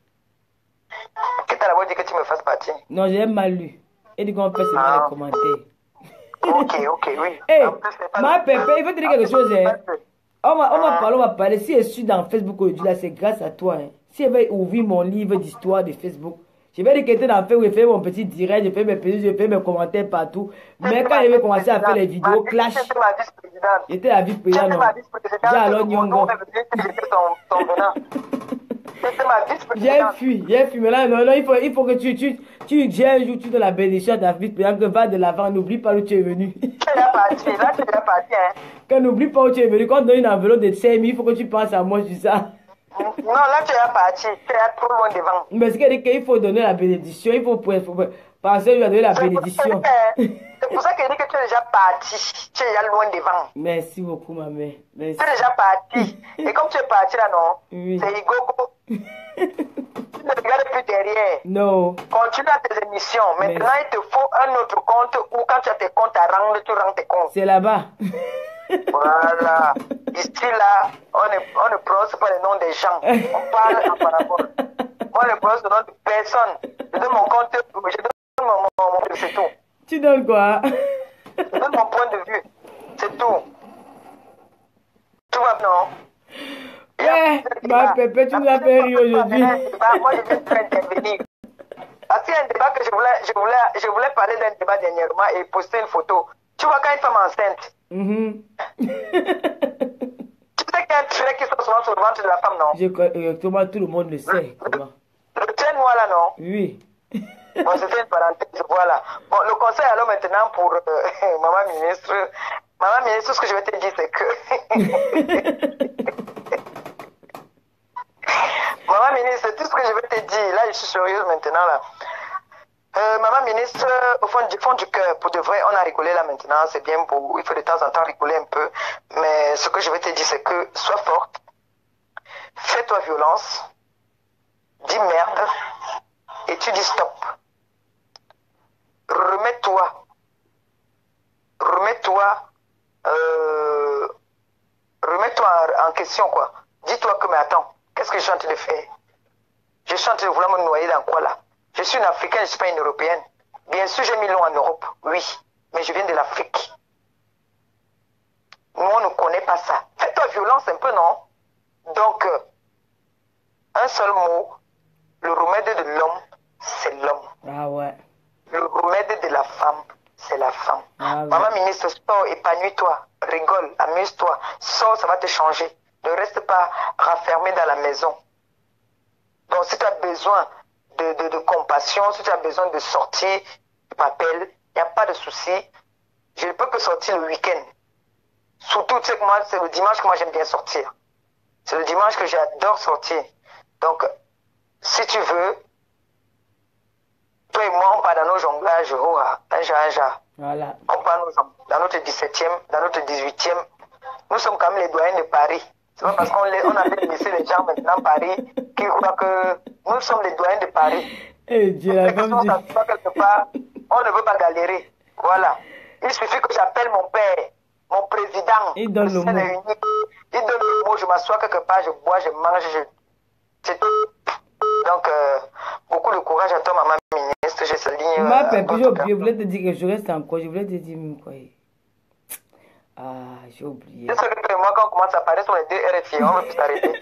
Qui t'a d'abord dit que tu me fasses partie? Non, j'ai mal lu. Et dit qu'on fait seulement les commentaires. Ok, oui. Hey, ma Pépé, il faut te dire quelque chose, hein. On va parler. Si je suis dans Facebook aujourd'hui, là, c'est grâce à toi, hein. Si je vais ouvrir mon livre d'histoire de Facebook, je vais dire que j'étais dans Facebook, je fais mon petit direct, je fais mes petits, je fais mes commentaires partout. Mais quand je vais commencer à faire les vidéos clash, j'étais la vice-présidente. J'ai alors Nyongo. J'ai fui. Mais là, non, il faut que tu gères un jour, tu donnes la bénédiction à ta vice-présidente, que va de l'avant, n'oublie pas où tu es venu. Tu es déjà parti, là, tu es déjà parti, hein. Quand n'oublie pas où tu es venu, quand on donne une enveloppe de 5 000, il faut que tu penses à moi sur ça. Non, là, tu es parti. Tu es trop loin devant. Mais c'est qu'il faut donner la bénédiction. Il faut penser lui à donner la bénédiction. C'est pour ça qu'il dit que tu es déjà parti. Tu es déjà loin devant. Merci beaucoup, ma mère. Merci. Tu es déjà parti. Et comme tu es parti là, non? Oui. C'est Igogo. Tu ne regardes plus derrière. Non. Continue à tes émissions. Maintenant, il te faut un autre compte où quand tu as tes comptes à rendre, tu rends tes comptes. C'est là-bas. Voilà. Ici, là, on ne prononce pas le nom des gens. On parle en parabole. Moi, je ne prononce le nom de personne. Je donne mon compte, je donne mon c'est tout. Tu donnes quoi? Je donne mon point de vue. C'est tout. Tout va bien. Ouais, ma Pépé, tu nous as fait rire aujourd'hui. Moi, je viens de intervenir. Parce qu'il y a un débat que je voulais parler d'un débat dernièrement et poster une photo. Tu vois, quand une femme enceinte, tu sais qu'il y a un trait qui sort souvent sur le ventre de la femme, non? Tout le monde le sait. Le trait noir là, non? Oui. Bon, c'était une parenthèse, voilà. Bon, le conseil alors maintenant pour maman ministre. Maman ministre, ce que je vais te dire, c'est que... Maman ministre, tout ce que je vais te dire, là, je suis sérieuse maintenant, là. Maman ministre, au fond du cœur, pour de vrai, on a rigolé là maintenant, c'est bien beau, il faut de temps en temps rigoler un peu, mais ce que je vais te dire, c'est que sois forte, fais-toi violence, dis merde, et tu dis stop. Remets-toi en question, quoi. Dis-toi que, mais attends, qu'est-ce que je suis en train de faire? Je suis en train de vouloir me noyer dans quoi, là? Je suis une Africaine, je ne suis pas une Européenne. Bien sûr, j'ai mis long en Europe, oui, mais je viens de l'Afrique. Nous, on ne connaît pas ça. Fais-toi violence un peu, non? Donc, un seul mot, le remède de l'homme, c'est l'homme. Ah ouais. Le remède de la femme, c'est la femme. Ah ouais. Maman ministre, sors, épanouis-toi, rigole, amuse-toi. Sors, ça va te changer. Ne reste pas renfermé dans la maison. Donc, si tu as besoin de compassion, si tu as besoin de sortir, tu m'appelles, il n'y a pas de souci. Je ne peux que sortir le week-end. Surtout, tu sais que moi, c'est le dimanche que moi j'aime bien sortir. C'est le dimanche que j'adore sortir. Donc, si tu veux, toi et moi, on part dans nos jonglages, un jar. Voilà. On part dans notre 17e, dans notre 18e. Nous sommes quand même les doyens de Paris. C'est pas parce qu'on avait laissé les gens maintenant à Paris qu'ils croient que nous sommes les doyens de Paris. Eh Dieu, la femme dit... quelque part, on ne veut pas galérer. Voilà. Il suffit que j'appelle mon père, mon président. Il donne le mot. Il donne le mot, je m'assois quelque part, je bois, je mange, c'est tout. Donc, beaucoup de courage à toi, maman ministre. J'ai ce ligne. Ma pépé, je voulais te dire que je reste encore. Je voulais te dire quoi. Ah, j'ai oublié. C'est ce que moi, quand on commence à parler sur les deux RFI, on va plus s'arrêter.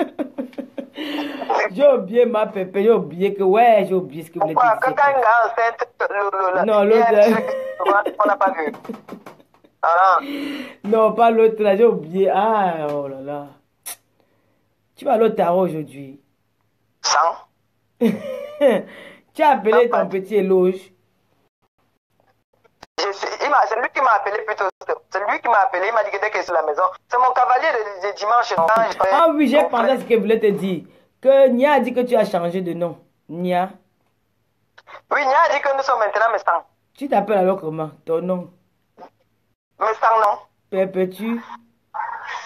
J'ai oublié ma pépé, j'ai oublié que, ouais, j'ai oublié ce que vous voulez dire. Quand un gars enceinte, non, l'autre. On n'a pas vu. Ah. Non, pas l'autre là, j'ai oublié. Ah, oh là là. Tu vas à l'autre tarot aujourd'hui. 100. Tu as appelé ton petit éloge. C'est lui qui m'a appelé plutôt. C'est lui qui m'a appelé, il m'a dit que dès qu'il est sur la maison. C'est mon cavalier de dimanche. Ah oui, j'ai pensé à ce qu'il voulait te dire. Que Nia a dit que tu as changé de nom. Nia. Oui, Nia a dit que nous sommes maintenant Messang. Tu t'appelles alors comment? Ton nom? Messang, non? Perpétue.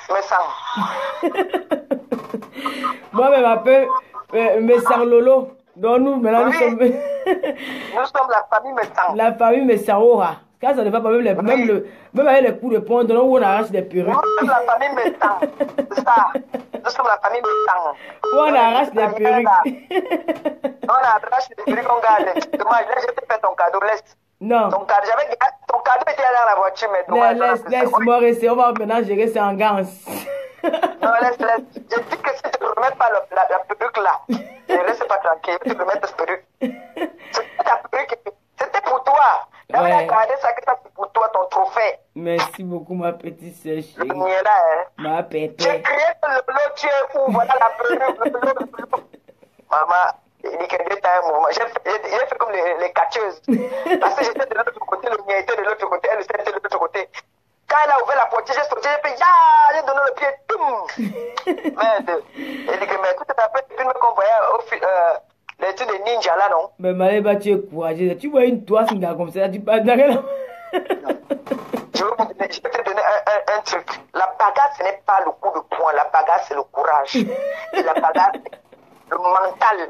Messang. Moi, je m'appelle Messang Lolo. Donc nous, maintenant, oui. nous sommes... Nous sommes la famille Messang. La famille Messangora. Car ça ne va pas même, même avec les coups de poing, où on arrache des perruques. Nous sommes la famille Messang. C'est ça. Nous sommes la famille Messang. Où on arrache des perruques. On arrache des perruques, on garde. Dommage, là, je t'ai fait ton cadeau. Laisse. Non. Ton cadeau était dans la voiture, mais dommage. Laisse-moi rester. On va maintenant gérer ça en gants. Non, laisse. Je dis que si tu ne remets pas la perruque là, ne reste pas tranquille. Tu remets ta perruque. C'était ta perruque. C'était pour toi. Là, ouais. Regardez ça, que ça c'est pour toi, ton trophée. Merci beaucoup, ma petite sœur chérie. Le mien là, hein. Ma pépé. J'ai crié le tu es où? Voilà la perruque. Maman, il dit que j'étais un mouvement. J'ai fait comme les catcheuses. Parce que j'étais de l'autre côté, le mien était de l'autre côté, elle était de l'autre côté. Quand elle a ouvert la portière, j'ai sauté, j'ai fait ya, j'ai donné le pied, toum. Merde. Il dit que mais tout est après, puis me convoyait les trucs de ninja là, non? Mais Maléba, tu es courageux. Tu vois une toise comme ça, tu parles derrière. Je vais te donner un truc. La bagarre, ce n'est pas le coup de poing. La bagarre, c'est le courage. Et la bagarre, c'est le mental.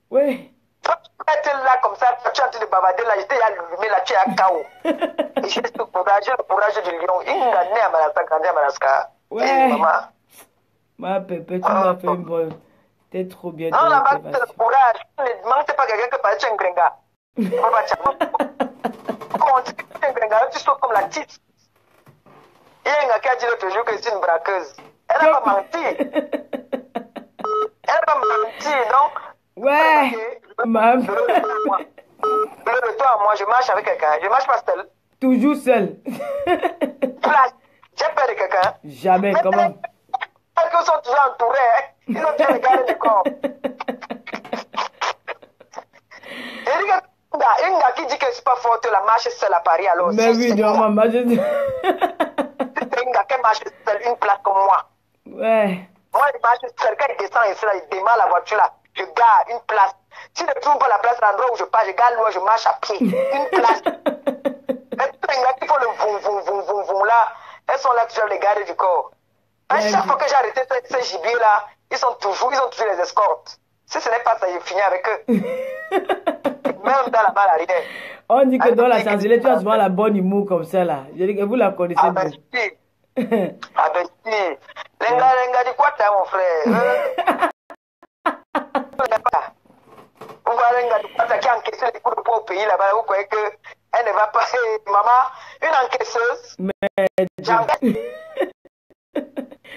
Oui. Toi, tu peux être là comme ça, tu es en train de bavarder là, j'étais allumé là, tu es à KO. Et j'ai ce courage, le courage du lion. Il m'a gagné à Madagascar, grandi à Madagascar. Ouais. Maman. Ma pépé, tu m'as fait une bonne. T'es trop bien. Non, la bagarre, c'est le courage. Ne demande pas quelqu'un que parle un gringa. Comment tu dis un gringa, tu sautes comme la petite. Il y a un gars qui a dit l'autre jour que c'est une braqueuse. Elle n'a pas menti. Elle n'a pas menti, donc. Ouais. Ma de toi à moi, je marche avec quelqu'un. Je marche pas seul. Toujours seul. Place. J'ai peur de quelqu'un. Jamais, comment? Quelqu'un sont toujours entourés. Ils ont déjà regardé le corps. Une gars qui dit que c'est pas fort, la marche seule à Paris alors. Mais oui, non, maman, je dis. C'est une gars qui marche seule, une place comme moi. Ouais. Moi, je marche seule. Quand il descend ici, là, il démarre la voiture là. Je garde une place. Si je ne trouve pas la place, l'endroit où je pars, je garde loin, je marche à pied. Une place. Mais tous les gars qui font le voum là, elles sont là toujours les gardes du corps. À chaque fois que j'ai arrêté ces gibiers là, ils ont toujours les escortes. Si ce n'est pas ça, je finis avec eux. Même dans la balle arrière. On dit que dans la Champs-Élysées, tu as souvent la bonne humour comme ça là. Je dis que vous la connaissez bien. Ah ben si. Lenga du quoi t'as mon frère? Vous voyez Lenga du quoi t'as qui a encaissé les coups de poing au pays là-bas, vous croyez qu'elle ne va pas. Maman, une encaisseuse. Mais.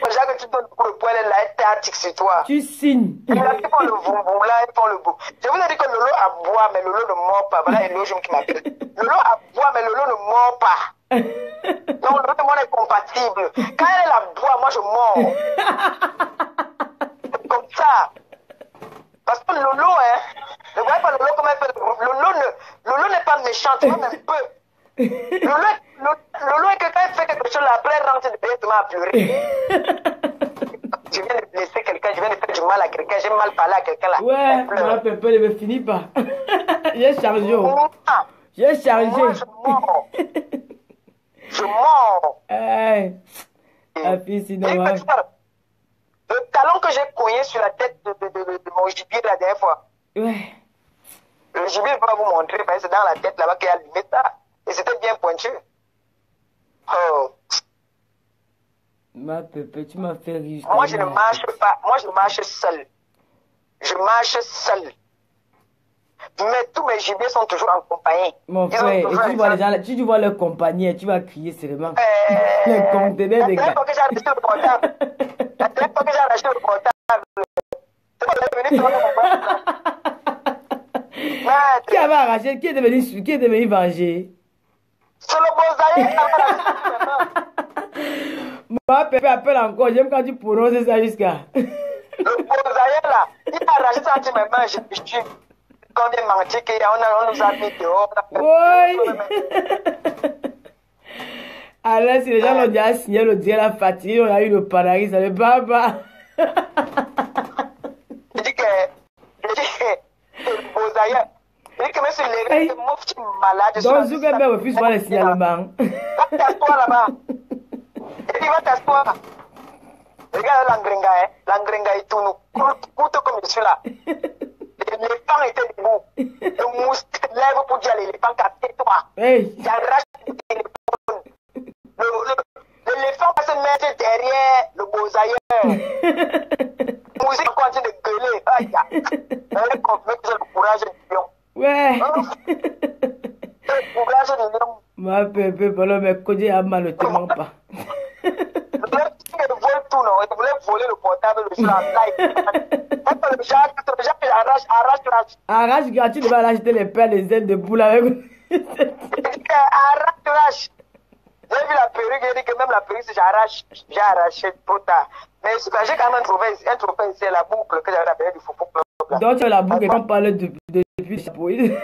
Déjà que tu donnes le coup de poing, elle est théâtique sur toi. Tu signes. Et là, ils font le boum là, ils font le boum. Je vous ai dit que Lolo aboie, mais Lolo ne mord pas. Voilà, Lolo qui m'appelle. Lolo aboie, mais Lolo ne mord pas. Donc, Lolo et moi, on est compatibles. Quand elle aboie, moi, je mords. C'est comme ça. Parce que Lolo, hein, ne voyez pas Lolo comment elle fait le boum. Lolo n'est pas méchant, tu vois, même peu. Lolo est que quand il fait quelque chose, après elle rentre directement à pleurer. Je viens de blesser quelqu'un, je viens de faire du mal à quelqu'un, j'ai mal parlé à quelqu'un là. Ouais, ma pépé ne me finit pas. J'ai chargé. J'ai chargé. Moi, je mords. La fille, sinon. Le talon que j'ai cogné sur la tête de mon gibier la dernière fois. Ouais. Le gibier, je vais vous montrer, parce que c'est dans la tête là-bas qu'il y a allumé ça. Et c'était bien pointu. Oh. Ma pépé, tu m'as fait rire. Moi, je ne marche pas. Moi, je marche seul. Je marche seul. Mais tous mes gibiers sont toujours en compagnie. Mon frère, et tu vois les gens, tu vois leur compagnie, tu vas crier seulement. Le conteneur des gars. La dernière fois que j'ai acheté le portable, Qui avait arraché? Qui est devenu vengé? C'est le Bozaïe. Moi, Pépé appelle encore. J'aime quand tu prononces ça jusqu'à. Le Bozaïe là, il a arraché ça entre mes mains. Je suis combien menti qu'on nous a mis dehors. Oui. Alors, si les gens l'ont déjà signé, le dieu la fatigue, on a eu le paradis, ça ne va pas. Je dis que le Bozaïe. Il dit que même si les gens sont malades. Donc, Zuckerberg refuse voir les signalements. Va t'asseoir là-bas. Et il va t'asseoir. Regarde l'angrenga et tout, nous coûte comme je suis là. L'éléphant était debout. Le moustique se lève pour dire à l'éléphant qu'à tais-toi. J'arrache le téléphone. L'éléphant va se mettre derrière le Bozaïe. La musique est en train de gueuler. Elle confirme que c'est le courage du lion. Ouais. Le courage du lion. Ma Pépé, voilà, mais Kodji a mal, ne te manque pas. Il vole tout, non? Il voulait voler le portable, le jeu en live. Le Jacques arrache. Arrache gratuit, tu vas acheter les paires, les ailes de poule avec. Arrache. J'ai vu la perruque, j'ai dit que même la perruque, si j'arrache, j'ai arraché trop tard. Mais j'ai quand même trouvé un trophée ici, la boucle que j'avais appelée du Foufou Club. Donc tu as la boucle et on parle depuis le chapeau. J'ai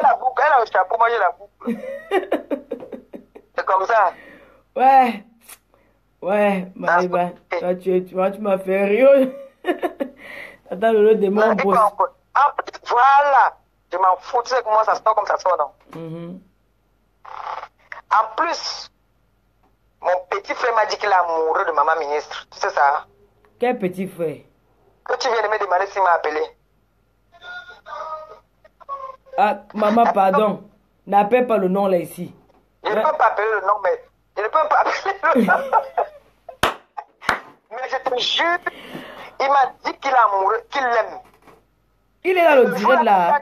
la boucle, elle a le chapeau, moi j'ai la boucle. C'est comme ça. Ouais. Ouais, Maïba, tu m'as fait rire. Attends, le démon bosse. Voilà, je m'en fous, tu sais comment ça sort comme ça sort, non? En plus, mon petit frère m'a dit qu'il est amoureux de maman ministre. Tu sais ça? Quel petit frère? Que tu viens de me demander s'il m'a appelé. Ah, maman, pardon. N'appelle pas le nom là ici. Je ne peux pas appeler le nom, mais... Je ne peux pas appeler le nom. Mais je te jure, il m'a dit qu'il est amoureux, qu'il l'aime. Il est dans le direct là.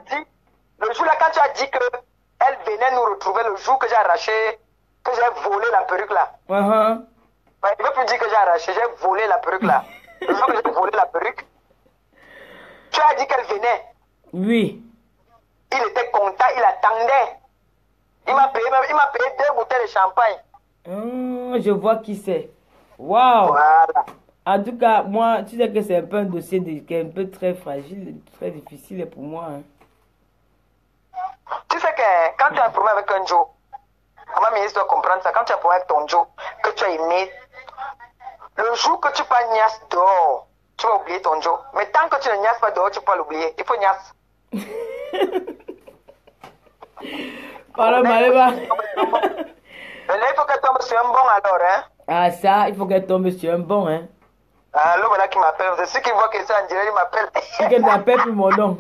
Le jour là, quand tu as dit qu'elle venait nous retrouver, le jour que j'ai arraché, que j'ai volé la perruque là. Il ne veut plus dire que j'ai arraché, j'ai volé la perruque là. Le jour que j'ai volé la perruque, tu as dit qu'elle venait. Oui. Il était content, il attendait. Il m'a payé 2 bouteilles de champagne. Je vois qui c'est. Waouh. Voilà. En tout cas, moi, tu sais que c'est un peu un dossier qui est un peu très fragile, très difficile pour moi. Hein. Tu sais que quand tu as un problème avec un Joe, maman ministre doit comprendre ça. Quand tu as un problème avec ton Joe, que tu as aimé, le jour que tu pas niasse dehors, tu vas oublier ton Joe. Mais tant que tu ne niasses pas dehors, tu peux pas l'oublier. Il faut niasse. Voilà, Maléba. Mais là, il faut qu'elle tombe sur un bon alors, hein. Ah, ça, il faut qu'elle tombe sur un bon, hein. Ah, l'homme là qui m'appelle, c'est celui qui voit que c'est en direct, il m'appelle. C'est qu'elle m'appelle pour mon nom.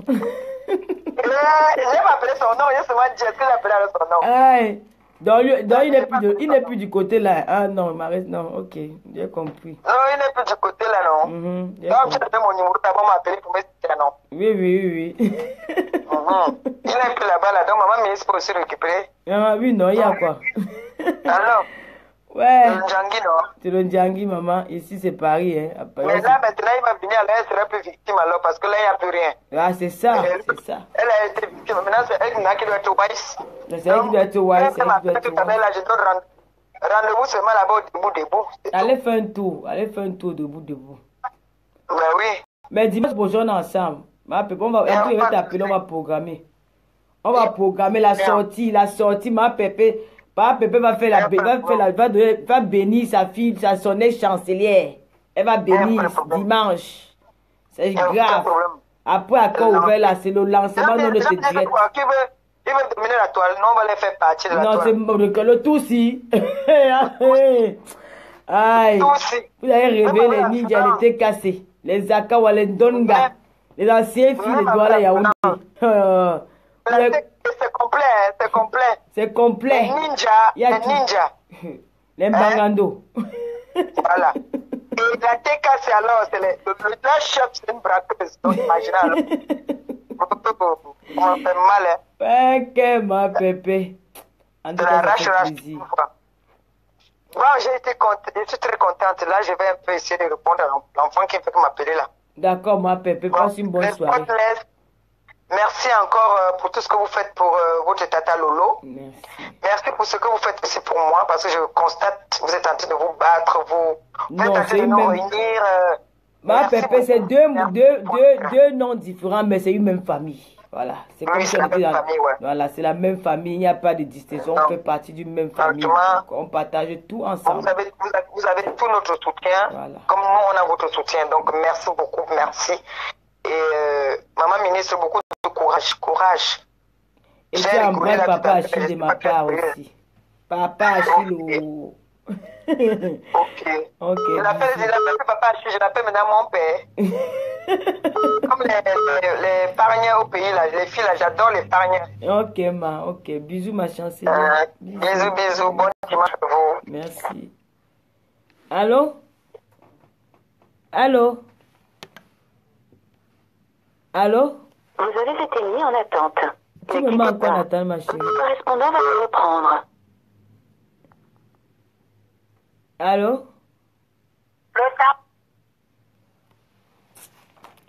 J'ai m'appelé son nom, j'ai seulement dit, est-ce que j'ai appelé avec son nom? Aïe. Donc, il n'est plus du côté là. Ah non, Marie, non, ok, j'ai compris. Non, il n'est plus du côté là, non. Donc, tu as donné mon numéro d'abord, m'appeler pour me dire non. Oui. Il n'est plus là-bas, là, donc maman ministre peut aussi récupérer. Ah oui, non, il y a quoi? Alors? Ouais. Le Ndjangi, non? C'est le Ndjangi, maman. Ici, c'est Paris, hein. Après, mais là, maintenant, il va venir, alors elle sera plus victime, alors, parce que là, il n'y a plus rien. Ah, c'est ça, c'est ça. Elle a été victime. Maintenant, c'est elle qui doit être wise. C'est elle qui doit être wise. Tout à l'heure, je donne rendez-vous seulement là-bas, debout. Allez faire un tour. Debout. Ben oui. Mais dimanche prochain, on est ensemble. On va t'appeler, on va programmer. On va programmer la sortie, ma Pépé. Ma Pépé va bénir sa fille, son ex-chancelière. Elle va bénir dimanche. C'est grave. Après, encore ouvert là, c'est le lancement de notre direct. Il veut dominer la toile, non, on va les faire partir de la toile. Non, c'est le tout si. Aïe. Vous avez rêvé les ninjas, les étaient cassés. Les Akawa, les Donga. Les anciens filles de Douala Yaoundé. C'est complet. Les ninjas. Les Mbangando. Voilà. Et la TKC alors, c'est le chef, c'est une braqueuse. Donc imaginez alors. On fait mal, hein. Ok, ma Pépé. En tout cas, ça fait plaisir. Bon, je suis très contente. Là, je vais un peu essayer de répondre à l'enfant qui fait m'appeler là. D'accord, ma Pépé, passe une bonne soirée. Merci encore pour tout ce que vous faites pour votre tata Lolo. Merci. Merci pour ce que vous faites aussi pour moi, parce que je constate, vous êtes en train de vous battre, vous êtes en train de nous réunir. Ma Pépé, c'est deux noms différents, mais c'est une même famille. Voilà, c'est comme c'est la même famille, ouais. Voilà, c'est la même famille, il n'y a pas de distinction, on fait partie d'une même famille. Donc, on partage tout ensemble. Vous avez tout notre soutien, voilà. Comme nous, on a votre soutien. Donc, merci beaucoup, merci. Et Maman Ministre, beaucoup de courage. Et tu embrasses Papa Achille de ma part aussi. Papa Achille. Ok. Je l'appelle Papa Achille, je l'appelle maintenant mon père. Comme les parrains au pays, là, les filles, là, j'adore les parrains. Ok, ok. Bisous, ma chancelière. Bisous. Bon dimanche à vous. Merci. Allô? Allô? Vous avez été mis en attente. Tu me mets encore en attente, ma chérie. Le correspondant va vous reprendre. Allô?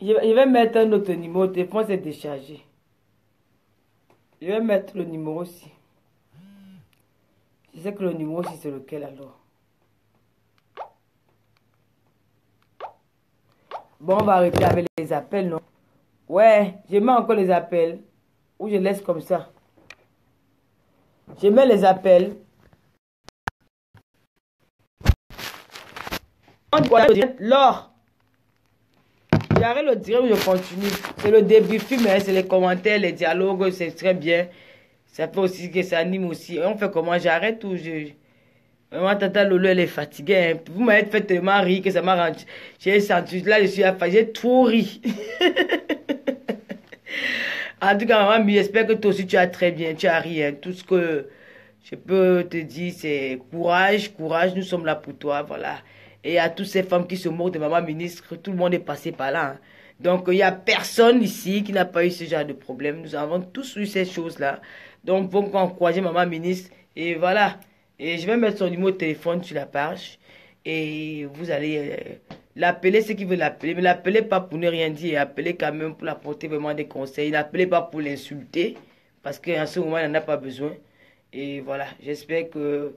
Je vais mettre un autre numéro. Le téléphone s'est déchargé. Je vais mettre le numéro aussi. Je sais que le numéro aussi c'est lequel alors. Bon, on va arrêter avec les appels, non? Ouais, je mets encore les appels. Ou je laisse comme ça. Je mets les appels. Laure. J'arrête le direct ou je continue. C'est le début film, hein, c'est les commentaires, les dialogues, c'est très bien. Ça fait aussi que ça anime aussi. On fait comment? J'arrête ou je... Maman, tata Lolo, elle est fatiguée. Hein. Vous m'avez fait tellement rire que ça m'a rendu. J'ai senti, là, je suis affagée. J'ai trop ri. En tout cas, maman, j'espère que toi aussi, tu as très bien. Tu as ri. Hein. Tout ce que je peux te dire, c'est courage, nous sommes là pour toi. Voilà. Et à toutes ces femmes qui se moquent de Maman Ministre, tout le monde est passé par là. Hein. Donc, il n'y a personne ici qui n'a pas eu ce genre de problème. Nous avons tous eu ces choses-là. Donc, bon, encourager Maman Ministre. Et voilà. Et je vais mettre son numéro de téléphone sur la page. Et vous allez l'appeler, ceux qui veulent l'appeler. Mais l'appelez pas pour ne rien dire. Appelez quand même pour apporter vraiment des conseils. N'appelez pas pour l'insulter. Parce qu'en ce moment, il n'en a pas besoin. Et voilà. J'espère que